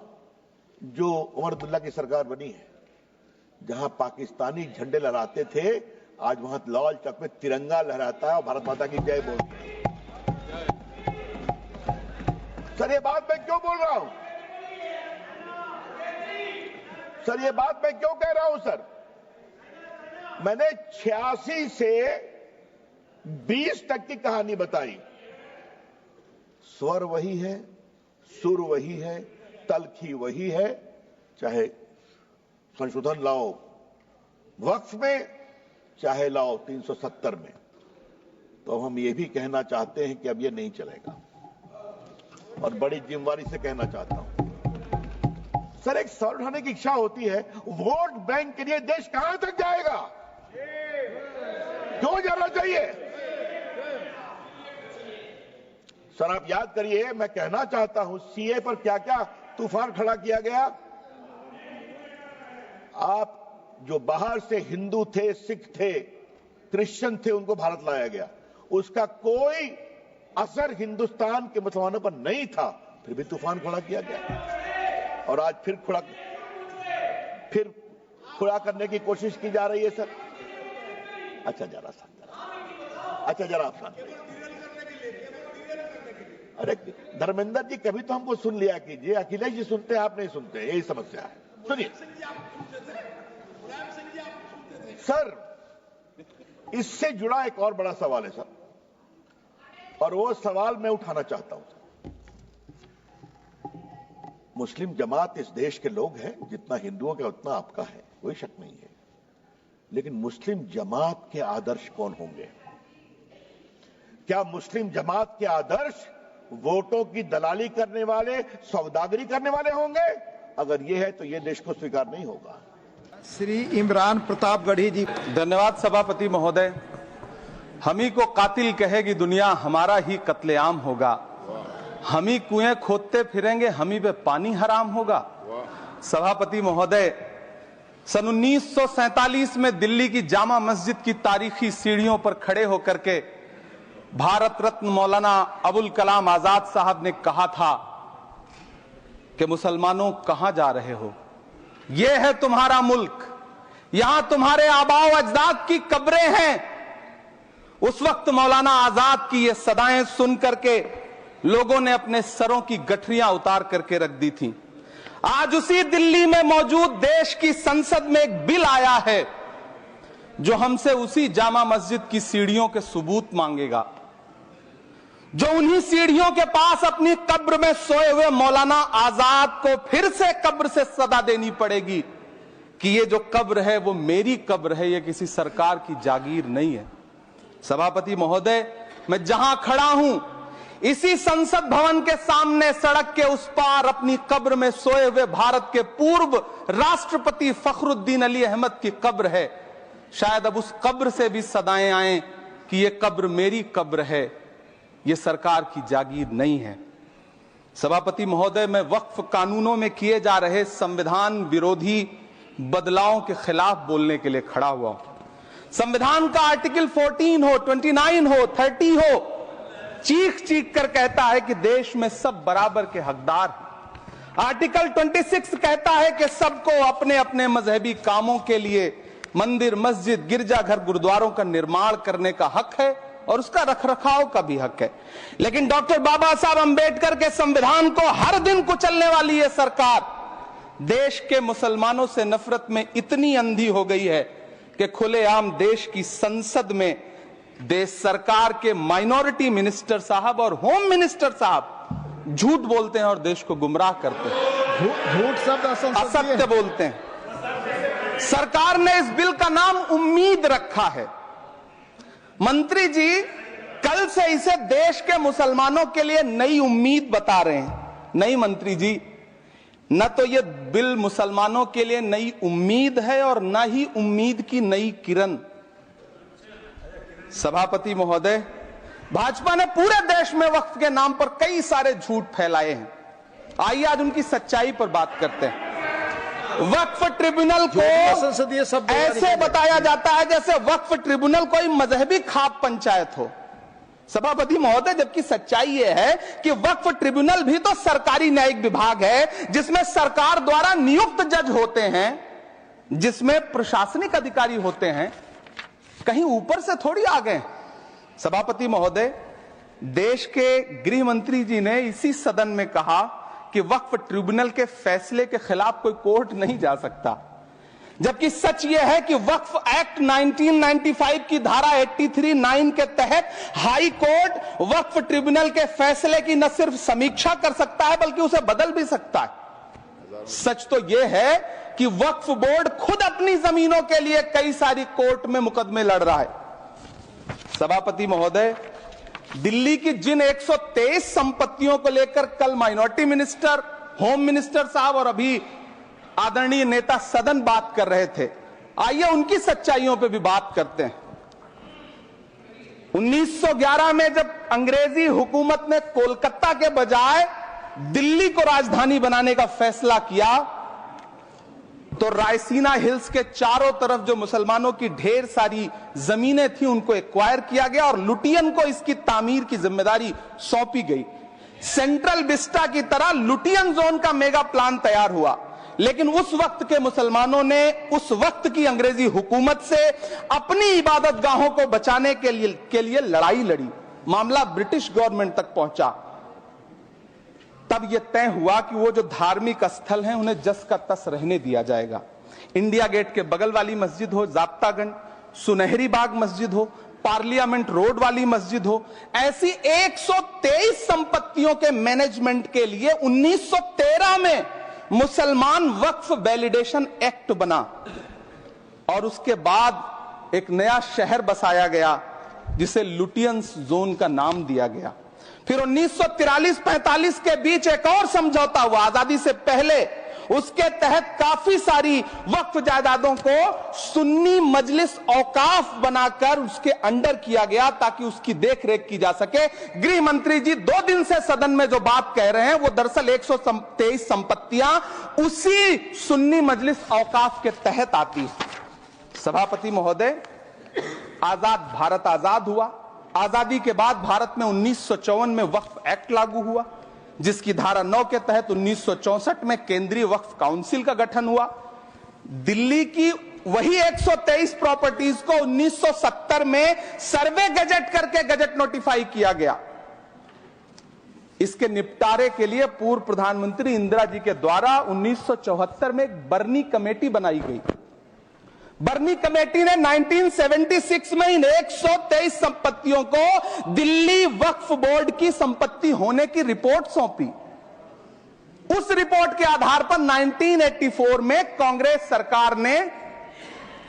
जो उमर अब्दुल्ला की सरकार बनी है, जहां पाकिस्तानी झंडे लहराते थे, आज वहां लाल चौक में तिरंगा लहराता है और भारत माता की जय बोलते हैं। सर ये बात मैं क्यों बोल रहा हूं? सर ये बात मैं क्यों कह रहा हूं? सर मैंने 86 से 20 तक की कहानी बताई। स्वर वही है, सुर वही है, तलखी वही है, चाहे संशोधन लाओ वक्फ में, चाहे लाओ 370 में। तो हम ये भी कहना चाहते हैं कि अब ये नहीं चलेगा, और बड़ी जिम्मेदारी से कहना चाहता हूं। सर एक सवाल उठाने की इच्छा होती है, वोट बैंक के लिए देश कहां तक जाएगा? क्यों जाना चाहिए? सर आप याद करिए, मैं कहना चाहता हूं, सीए पर क्या क्या तूफान खड़ा किया गया। आप जो बाहर से हिंदू थे, सिख थे, क्रिश्चियन थे, उनको भारत लाया गया, उसका कोई असर हिंदुस्तान के मुसलमानों पर नहीं था, फिर भी तूफान खड़ा किया गया। और आज फिर खड़ा करने की कोशिश की जा रही है। सर अच्छा जरा आप शांत। अरे धर्मेंद्र जी कभी तो हमको सुन लिया कीजिए, अखिलेश जी सुनते हैं, आप नहीं सुनते, यही समस्या है। सुनिए सर, इससे जुड़ा एक और बड़ा सवाल है सर, और वो सवाल मैं उठाना चाहता हूं। मुस्लिम जमात इस देश के लोग हैं, जितना हिंदुओं का उतना आपका है, कोई शक नहीं है। लेकिन मुस्लिम जमात के आदर्श कौन होंगे? क्या मुस्लिम जमात के आदर्श वोटों की दलाली करने वाले, सौदागरी करने वाले होंगे? अगर ये है तो ये देश को स्वीकार नहीं होगा। श्री इमरान प्रतापगढ़ी जी। धन्यवाद सभापति महोदय। हम ही को कातिल कहेगी दुनिया, हमारा ही कत्लेआम होगा। हम ही कुएं खोदते फिरेंगे, हम ही पे पानी हराम होगा। सभापति महोदय, सन 1947 में दिल्ली की जामा मस्जिद की तारीखी सीढ़ियों पर खड़े होकर के भारत रत्न मौलाना अबुल कलाम आजाद साहब ने कहा था कि मुसलमानों कहां जा रहे हो, यह है तुम्हारा मुल्क, यहां तुम्हारे आबाओ अजदाद की कब्रें हैं। उस वक्त मौलाना आजाद की ये सदाएं सुन करके लोगों ने अपने सरों की गठरियां उतार करके रख दी थी। आज उसी दिल्ली में मौजूद देश की संसद में एक बिल आया है जो हमसे उसी जामा मस्जिद की सीढ़ियों के सबूत मांगेगा। जो उन्हीं सीढ़ियों के पास अपनी कब्र में सोए हुए मौलाना आजाद को फिर से कब्र से सदा देनी पड़ेगी कि ये जो कब्र है वो मेरी कब्र है, ये किसी सरकार की जागीर नहीं है। सभापति महोदय, मैं जहां खड़ा हूं इसी संसद भवन के सामने सड़क के उस पार अपनी कब्र में सोए हुए भारत के पूर्व राष्ट्रपति फखरुद्दीन अली अहमद की कब्र है। शायद अब उस कब्र से भी सदाएं आए कि ये कब्र मेरी कब्र है, ये सरकार की जागीर नहीं है। सभापति महोदय, मैं वक्फ कानूनों में किए जा रहे संविधान विरोधी बदलावों के खिलाफ बोलने के लिए खड़ा हुआ हूं। संविधान का आर्टिकल 14 हो, 29 हो, 30 हो, चीख चीख कर कहता है कि देश में सब बराबर के हकदार हैं। आर्टिकल 26 कहता है कि सबको अपने अपने मजहबी कामों के लिए मंदिर, मस्जिद, गिरजाघर, गुरुद्वारों का निर्माण करने का हक है और उसका रखरखाव का भी हक है। लेकिन डॉक्टर बाबा साहब अंबेडकर के संविधान को हर दिन कुचलने वाली ये सरकार देश के मुसलमानों से नफरत में इतनी अंधी हो गई है कि खुलेआम देश की संसद में देश सरकार के माइनॉरिटी मिनिस्टर साहब और होम मिनिस्टर साहब झूठ बोलते हैं और देश को गुमराह करते हैं, झूठ शब्द असत्य बोलते हैं। सरकार ने इस बिल का नाम उम्मीद रखा है। मंत्री जी कल से इसे देश के मुसलमानों के लिए नई उम्मीद बता रहे हैं। नहीं मंत्री जी, न तो यह बिल मुसलमानों के लिए नई उम्मीद है और न ही उम्मीद की नई किरण। सभापति महोदय, भाजपा ने पूरे देश में वक्फ के नाम पर कई सारे झूठ फैलाए हैं। आइए आज उनकी सच्चाई पर बात करते हैं। वक्फ ट्रिब्यूनल को संसदीय शब्द ऐसे बताया जाता है जैसे वक्फ ट्रिब्यूनल कोई मजहबी खाप पंचायत हो। सभापति महोदय, जबकि सच्चाई यह है कि वक्फ ट्रिब्यूनल भी तो सरकारी न्यायिक विभाग है जिसमें सरकार द्वारा नियुक्त जज होते हैं, जिसमें प्रशासनिक अधिकारी होते हैं, कहीं ऊपर से थोड़ी आ गए। सभापति महोदय, देश के गृह मंत्री जी ने इसी सदन में कहा कि वक्फ ट्रिब्यूनल के फैसले के खिलाफ कोई कोर्ट नहीं जा सकता, जबकि सच यह है कि वक्फ एक्ट 1995 की धारा 83(9) के तहत हाई कोर्ट वक्फ ट्रिब्यूनल के फैसले की न सिर्फ समीक्षा कर सकता है बल्कि उसे बदल भी सकता है। सच तो यह है कि वक्फ बोर्ड खुद अपनी जमीनों के लिए कई सारी कोर्ट में मुकदमे लड़ रहा है। सभापति महोदय, दिल्ली की जिन 123 संपत्तियों को लेकर कल माइनॉरिटी मिनिस्टर, होम मिनिस्टर साहब और अभी आदरणीय नेता सदन बात कर रहे थे, आइए उनकी सच्चाइयों पे भी बात करते हैं। 1911 में जब अंग्रेजी हुकूमत ने कोलकाता के बजाय दिल्ली को राजधानी बनाने का फैसला किया तो रायसीना हिल्स के चारों तरफ जो मुसलमानों की ढेर सारी जमीनें थी उनको एक्वायर किया गया और लुटियन को इसकी तामीर की जिम्मेदारी सौंपी गई। सेंट्रल विस्टा की तरह लुटियन जोन का मेगा प्लान तैयार हुआ, लेकिन उस वक्त के मुसलमानों ने उस वक्त की अंग्रेजी हुकूमत से अपनी इबादत गाहों को बचाने के लिए लड़ाई लड़ी। मामला ब्रिटिश गवर्नमेंट तक पहुंचा। तब यह तय हुआ कि वो जो धार्मिक स्थल हैं उन्हें जस का तस रहने दिया जाएगा। इंडिया गेट के बगल वाली मस्जिद हो, जाप्तागंज, सुनहरी बाग मस्जिद हो, पार्लियामेंट रोड वाली मस्जिद हो, ऐसी 123 संपत्तियों के मैनेजमेंट के लिए 1913 में मुसलमान वक्फ वैलिडेशन एक्ट बना और उसके बाद एक नया शहर बसाया गया जिसे लुटियंस जोन का नाम दिया गया। फिर 1943-45 के बीच एक और समझौता हुआ आजादी से पहले, उसके तहत काफी सारी वक्फ जायदादों को सुन्नी मजलिस औकाफ बनाकर उसके अंडर किया गया ताकि उसकी देखरेख की जा सके। गृह मंत्री जी 2 दिन से सदन में जो बात कह रहे हैं वो दरअसल 123 संपत्तियां उसी सुन्नी मजलिस औकाफ के तहत आती है। सभापति महोदय, आजाद भारत आजाद हुआ। आजादी के बाद भारत में 1954 में वक्फ एक्ट लागू हुआ, जिसकी धारा 9 के तहत 1964 में केंद्रीय वक्फ काउंसिल का गठन हुआ। दिल्ली की वही 123 प्रॉपर्टीज को 1970 में सर्वे गजट करके गजट नोटिफाई किया गया। इसके निपटारे के लिए पूर्व प्रधानमंत्री इंदिरा जी के द्वारा 1974 में एक बर्नी कमेटी बनाई गई। बर्नी कमेटी ने 1976 में इन 123 संपत्तियों को दिल्ली वक्फ बोर्ड की संपत्ति होने की रिपोर्ट सौंपी। उस रिपोर्ट के आधार पर 1984 में कांग्रेस सरकार ने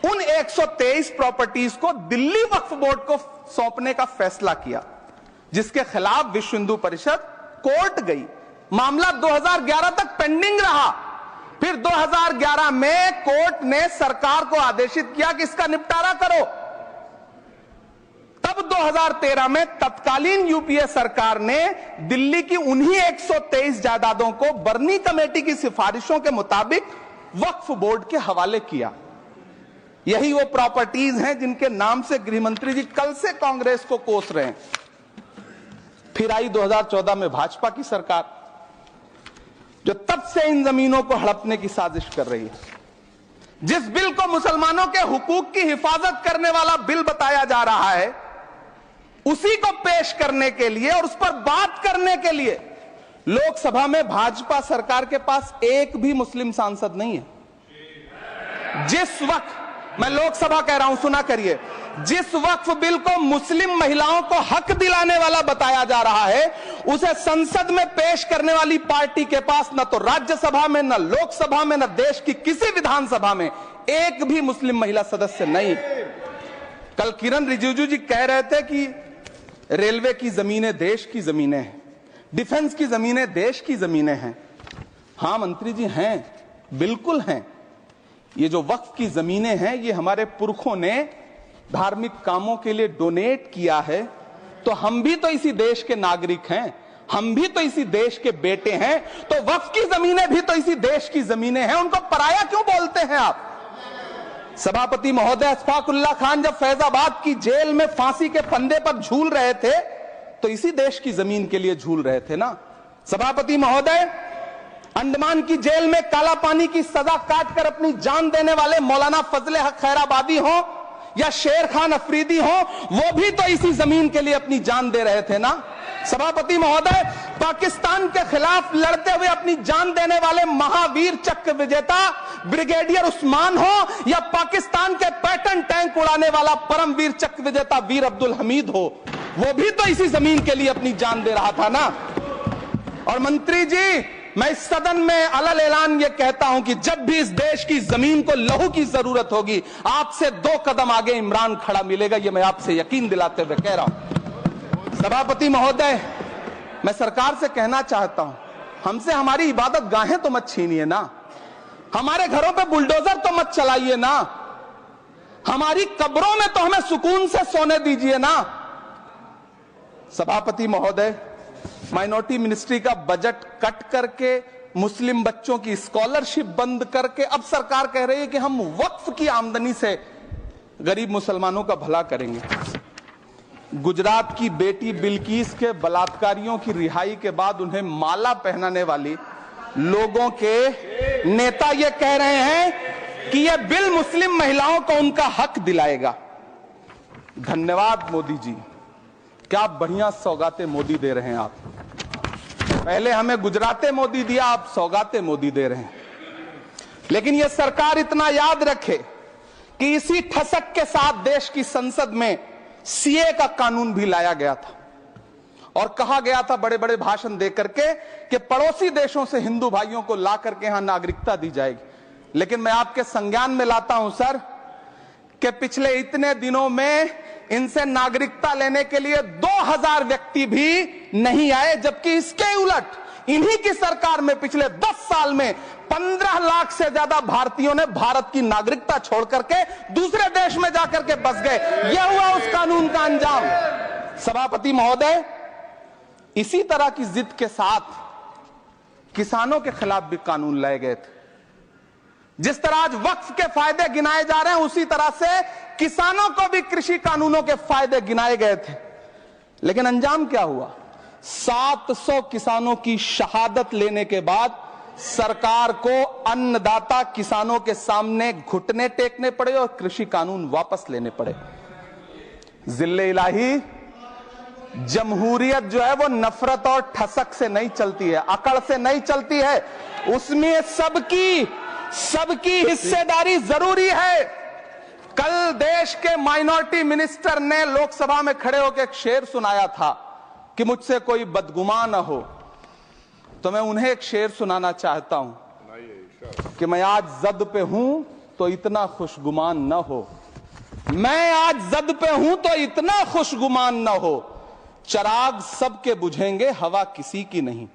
उन 123 प्रॉपर्टीज को दिल्ली वक्फ बोर्ड को सौंपने का फैसला किया, जिसके खिलाफ विश्व हिंदू परिषद कोर्ट गई। मामला 2011 तक पेंडिंग रहा। फिर 2011 में कोर्ट ने सरकार को आदेशित किया कि इसका निपटारा करो। तब 2013 में तत्कालीन यूपीए सरकार ने दिल्ली की उन्हीं 123 जायदादों को बर्नी कमेटी की सिफारिशों के मुताबिक वक्फ बोर्ड के हवाले किया। यही वो प्रॉपर्टीज हैं जिनके नाम से गृहमंत्री जी कल से कांग्रेस को कोस रहे हैं। फिर आई 2014 में भाजपा की सरकार, जो तब से इन जमीनों को हड़पने की साजिश कर रही है। जिस बिल को मुसलमानों के हुकूक की हिफाजत करने वाला बिल बताया जा रहा है, उसी को पेश करने के लिए और उस पर बात करने के लिए लोकसभा में भाजपा सरकार के पास एक भी मुस्लिम सांसद नहीं है। जिस वक्त, मैं लोकसभा कह रहा हूं, सुना करिए, जिस वक्फ बिल को मुस्लिम महिलाओं को हक दिलाने वाला बताया जा रहा है, उसे संसद में पेश करने वाली पार्टी के पास न तो राज्यसभा में, न लोकसभा में, न देश की किसी विधानसभा में एक भी मुस्लिम महिला सदस्य नहीं। कल किरण रिजिजू जी कह रहे थे कि रेलवे की जमीनें देश की जमीनें हैं, डिफेंस की जमीनें देश की जमीनें हैं। हां मंत्री जी, हैं, बिल्कुल हैं। ये जो वक्फ की जमीनें हैं, ये हमारे पुरखों ने धार्मिक कामों के लिए डोनेट किया है। तो हम भी तो इसी देश के नागरिक हैं, हम भी तो इसी देश के बेटे हैं। तो वक्फ की जमीनें भी तो इसी देश की जमीनें हैं। उनको पराया क्यों बोलते हैं आप? सभापति महोदय, अशफाकुल्लाह खान जब फैजाबाद की जेल में फांसी के फंदे पर झूल रहे थे, तो इसी देश की जमीन के लिए झूल रहे थे ना। सभापति महोदय, अंडमान की जेल में काला पानी की सजा काटकर अपनी जान देने वाले मौलाना फजले हक खैराबादी हो या शेर खान अफरीदी हो, वो भी तो इसी जमीन के लिए अपनी जान दे रहे थे ना। सभापति महोदय, पाकिस्तान के खिलाफ लड़ते हुए अपनी जान देने वाले महावीर चक्र विजेता ब्रिगेडियर उस्मान हो या पाकिस्तान के पैटर्न टैंक उड़ाने वाला परमवीर चक्र विजेता वीर अब्दुल हमीद हो, वो भी तो इसी जमीन के लिए अपनी जान दे रहा था ना। और मंत्री जी, मैं इस सदन में अलल ऐलान ये कहता हूं कि जब भी इस देश की जमीन को लहू की जरूरत होगी, आपसे 2 कदम आगे इमरान खड़ा मिलेगा। ये मैं आपसे यकीन दिलाते हुए कह रहा हूं। सभापति महोदय, मैं सरकार से कहना चाहता हूं, हमसे हमारी इबादत गाहें तो मत छीनिए ना, हमारे घरों पे बुलडोजर तो मत चलाइए ना, हमारी कब्रों में तो हमें सुकून से सोने दीजिए ना। सभापति महोदय, माइनॉरिटी मिनिस्ट्री का बजट कट करके, मुस्लिम बच्चों की स्कॉलरशिप बंद करके अब सरकार कह रही है कि हम वक्फ की आमदनी से गरीब मुसलमानों का भला करेंगे। गुजरात की बेटी बिल्किस के बलात्कारियों की रिहाई के बाद उन्हें माला पहनाने वाली लोगों के नेता ये कह रहे हैं कि यह बिल मुस्लिम महिलाओं को उनका हक दिलाएगा। धन्यवाद मोदी जी, क्या बढ़िया सौगातें मोदी दे रहे हैं आप। पहले हमें गुजराते मोदी दिया, आप सौगातें मोदी दे रहे हैं। लेकिन यह सरकार इतना याद रखे कि इसी ठसक के साथ देश की संसद में सीए का कानून भी लाया गया था और कहा गया था बड़े बड़े भाषण देकर के कि पड़ोसी देशों से हिंदू भाइयों को ला करके यहां नागरिकता दी जाएगी। लेकिन मैं आपके संज्ञान में लाता हूं सर कि पिछले इतने दिनों में इनसे नागरिकता लेने के लिए 2000 व्यक्ति भी नहीं आए, जबकि इसके उलट इन्हीं की सरकार में पिछले 10 साल में 15 लाख से ज्यादा भारतीयों ने भारत की नागरिकता छोड़ करके दूसरे देश में जाकर के बस गए। यह हुआ उस कानून का अंजाम। सभापति महोदय, इसी तरह की जिद के साथ किसानों के खिलाफ भी कानून लाए गए थे। जिस तरह आज वक्फ के फायदे गिनाए जा रहे हैं, उसी तरह से किसानों को भी कृषि कानूनों के फायदे गिनाए गए थे। लेकिन अंजाम क्या हुआ? 700 किसानों की शहादत लेने के बाद सरकार को अन्नदाता किसानों के सामने घुटने टेकने पड़े और कृषि कानून वापस लेने पड़े। जिल्ले इलाही, जमहूरियत जो है वो नफरत और ठसक से नहीं चलती है, अकड़ से नहीं चलती है, उसमें सबकी हिस्सेदारी जरूरी है। कल देश के माइनॉरिटी मिनिस्टर ने लोकसभा में खड़े होकर एक शेर सुनाया था कि मुझसे कोई बदगुमान न हो, तो मैं उन्हें एक शेर सुनाना चाहता हूं कि मैं आज जद पे हूं तो इतना खुशगुमान न हो, मैं आज जद पे हूं तो इतना खुशगुमान न हो, चिराग सबके बुझेंगे हवा किसी की नहीं।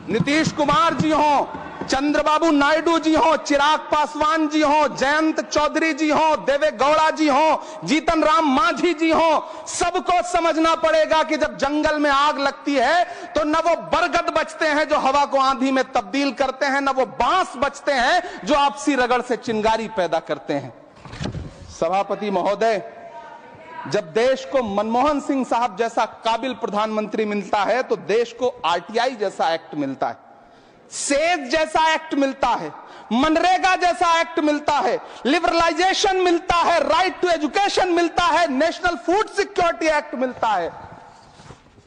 नीतीश कुमार जी हो, चंद्रबाबू नायडू जी हो, चिराग पासवान जी हो, जयंत चौधरी जी हो, देवे गौड़ा जी हो, जीतन राम मांझी जी हो, सबको समझना पड़ेगा कि जब जंगल में आग लगती है तो न वो बरगद बचते हैं जो हवा को आंधी में तब्दील करते हैं, न वो बांस बचते हैं जो आपसी रगड़ से चिंगारी पैदा करते हैं। सभापति महोदय, जब देश को मनमोहन सिंह साहब जैसा काबिल प्रधानमंत्री मिलता है तो देश को आरटीआई जैसा एक्ट मिलता है, सेज जैसा एक्ट मिलता है, मनरेगा जैसा एक्ट मिलता है, लिबरलाइजेशन मिलता है, राइट टू एजुकेशन मिलता है, नेशनल फूड सिक्योरिटी एक्ट मिलता है।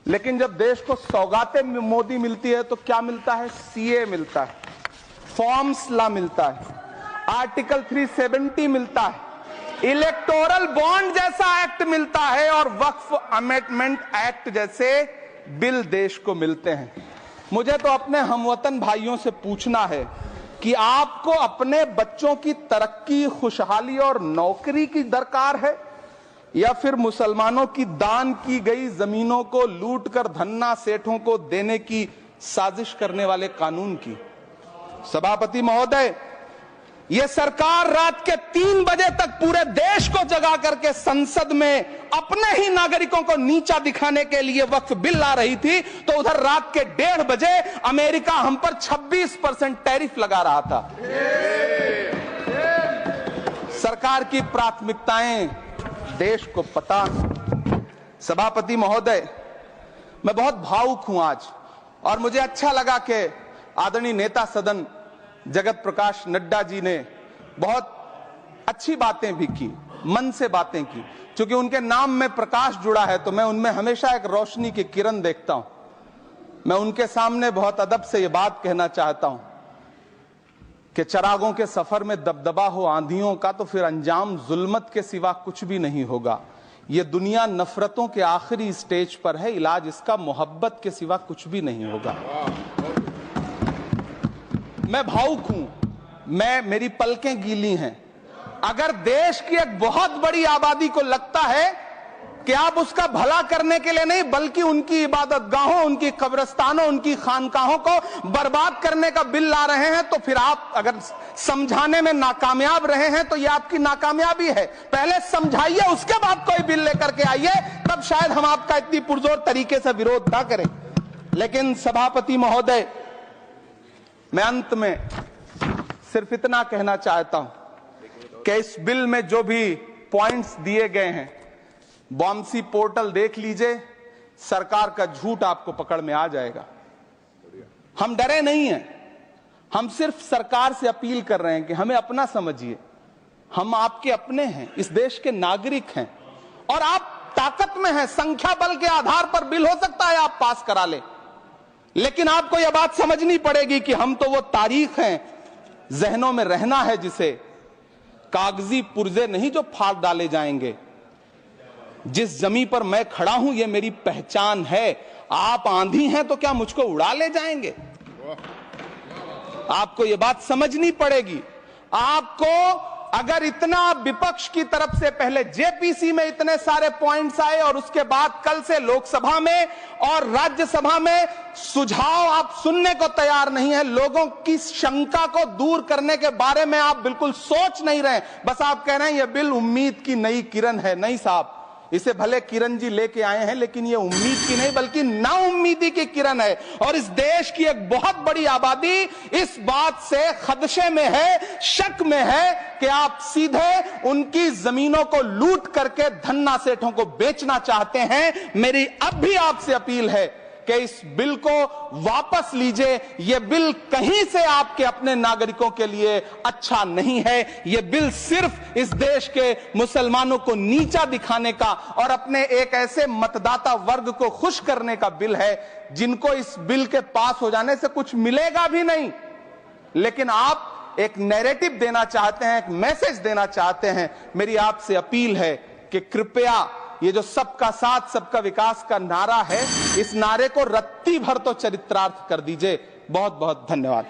लेकिन जब देश को सौगातें मोदी मिलती है तो क्या मिलता है? सीए मिलता है, फॉर्म्स लॉ मिलता है, आर्टिकल 370 मिलता है, इलेक्टोरल बॉन्ड जैसा एक्ट मिलता है और वक्फ अमेंडमेंट एक्ट जैसे बिल देश को मिलते हैं। मुझे तो अपने हमवतन भाइयों से पूछना है कि आपको अपने बच्चों की तरक्की, खुशहाली और नौकरी की दरकार है या फिर मुसलमानों की दान की गई जमीनों को लूटकर धन्ना सेठों को देने की साजिश करने वाले कानून की? सभापति महोदय, यह सरकार रात के 3 बजे तक पूरे देश को जगा करके संसद में अपने ही नागरिकों को नीचा दिखाने के लिए वक्फ बिल ला रही थी, तो उधर रात के 1:30 बजे अमेरिका हम पर 26% टैरिफ लगा रहा था। सरकार की प्राथमिकताएं देश को पता। सभापति महोदय, मैं बहुत भावुक हूं आज, और मुझे अच्छा लगा कि आदरणीय नेता सदन जगत प्रकाश नड्डा जी ने बहुत अच्छी बातें भी की, मन से बातें की। क्योंकि उनके नाम में प्रकाश जुड़ा है तो मैं उनमें हमेशा एक रोशनी की किरण देखता हूं। मैं उनके सामने बहुत अदब से यह बात कहना चाहता हूं कि चिरागों के सफर में दबदबा हो आंधियों का तो फिर अंजाम जुल्मत के सिवा कुछ भी नहीं होगा। यह दुनिया नफरतों के आखिरी स्टेज पर है, इलाज इसका मोहब्बत के सिवा कुछ भी नहीं होगा। मैं भावुक हूं, मेरी पलकें गीली हैं। अगर देश की एक बहुत बड़ी आबादी को लगता है कि आप उसका भला करने के लिए नहीं बल्कि उनकी इबादतगाहों, उनकी कब्रिस्तानों, उनकी खानकाहों को बर्बाद करने का बिल ला रहे हैं, तो फिर आप अगर समझाने में नाकामयाब रहे हैं तो यह आपकी नाकामयाबी है। पहले समझाइए, उसके बाद कोई बिल लेकर के आइए, तब शायद हम आपका इतनी पुरजोर तरीके से विरोध ना करें। लेकिन सभापति महोदय, मैं अंत में सिर्फ इतना कहना चाहता हूं कि इस बिल में जो भी पॉइंट्स दिए गए हैं, बॉम्सी पोर्टल देख लीजिए, सरकार का झूठ आपको पकड़ में आ जाएगा। हम डरे नहीं हैं, हम सिर्फ सरकार से अपील कर रहे हैं कि हमें अपना समझिए। हम आपके अपने हैं, इस देश के नागरिक हैं, और आप ताकत में हैं। संख्या बल के आधार पर बिल हो सकता है आप पास करा ले, लेकिन आपको यह बात समझनी पड़ेगी कि हम तो वो तारीख हैं, जहनों में रहना है जिसे, कागजी पुर्जे नहीं जो फाड़ डाले जाएंगे। जिस जमीन पर मैं खड़ा हूं यह मेरी पहचान है। आप आंधी हैं तो क्या मुझको उड़ा ले जाएंगे? आपको यह बात समझनी पड़ेगी। आपको अगर इतना विपक्ष की तरफ से पहले जेपीसी में इतने सारे पॉइंट्स आए और उसके बाद कल से लोकसभा में और राज्यसभा में सुझाव आप सुनने को तैयार नहीं है, लोगों की शंका को दूर करने के बारे में आप बिल्कुल सोच नहीं रहे, बस आप कह रहे हैं यह बिल उम्मीद की नई किरण है। नहीं साहब, इसे भले किरण जी लेके आए हैं, लेकिन ये उम्मीद की नहीं बल्कि नाउम्मीदी की किरण है। और इस देश की एक बहुत बड़ी आबादी इस बात से खदशे में है, शक में है कि आप सीधे उनकी जमीनों को लूट करके धन्ना सेठों को बेचना चाहते हैं। मेरी अब भी आपसे अपील है कि इस बिल को वापस लीजिए। यह बिल कहीं से आपके अपने नागरिकों के लिए अच्छा नहीं है। यह बिल सिर्फ इस देश के मुसलमानों को नीचा दिखाने का और अपने एक ऐसे मतदाता वर्ग को खुश करने का बिल है जिनको इस बिल के पास हो जाने से कुछ मिलेगा भी नहीं, लेकिन आप एक नैरेटिव देना चाहते हैं, एक मैसेज देना चाहते हैं। मेरी आपसे अपील है कि कृपया ये जो सबका साथ सबका विकास का नारा है, इस नारे को रत्ती भर तो चरित्रार्थ कर दीजिए। बहुत बहुत धन्यवाद।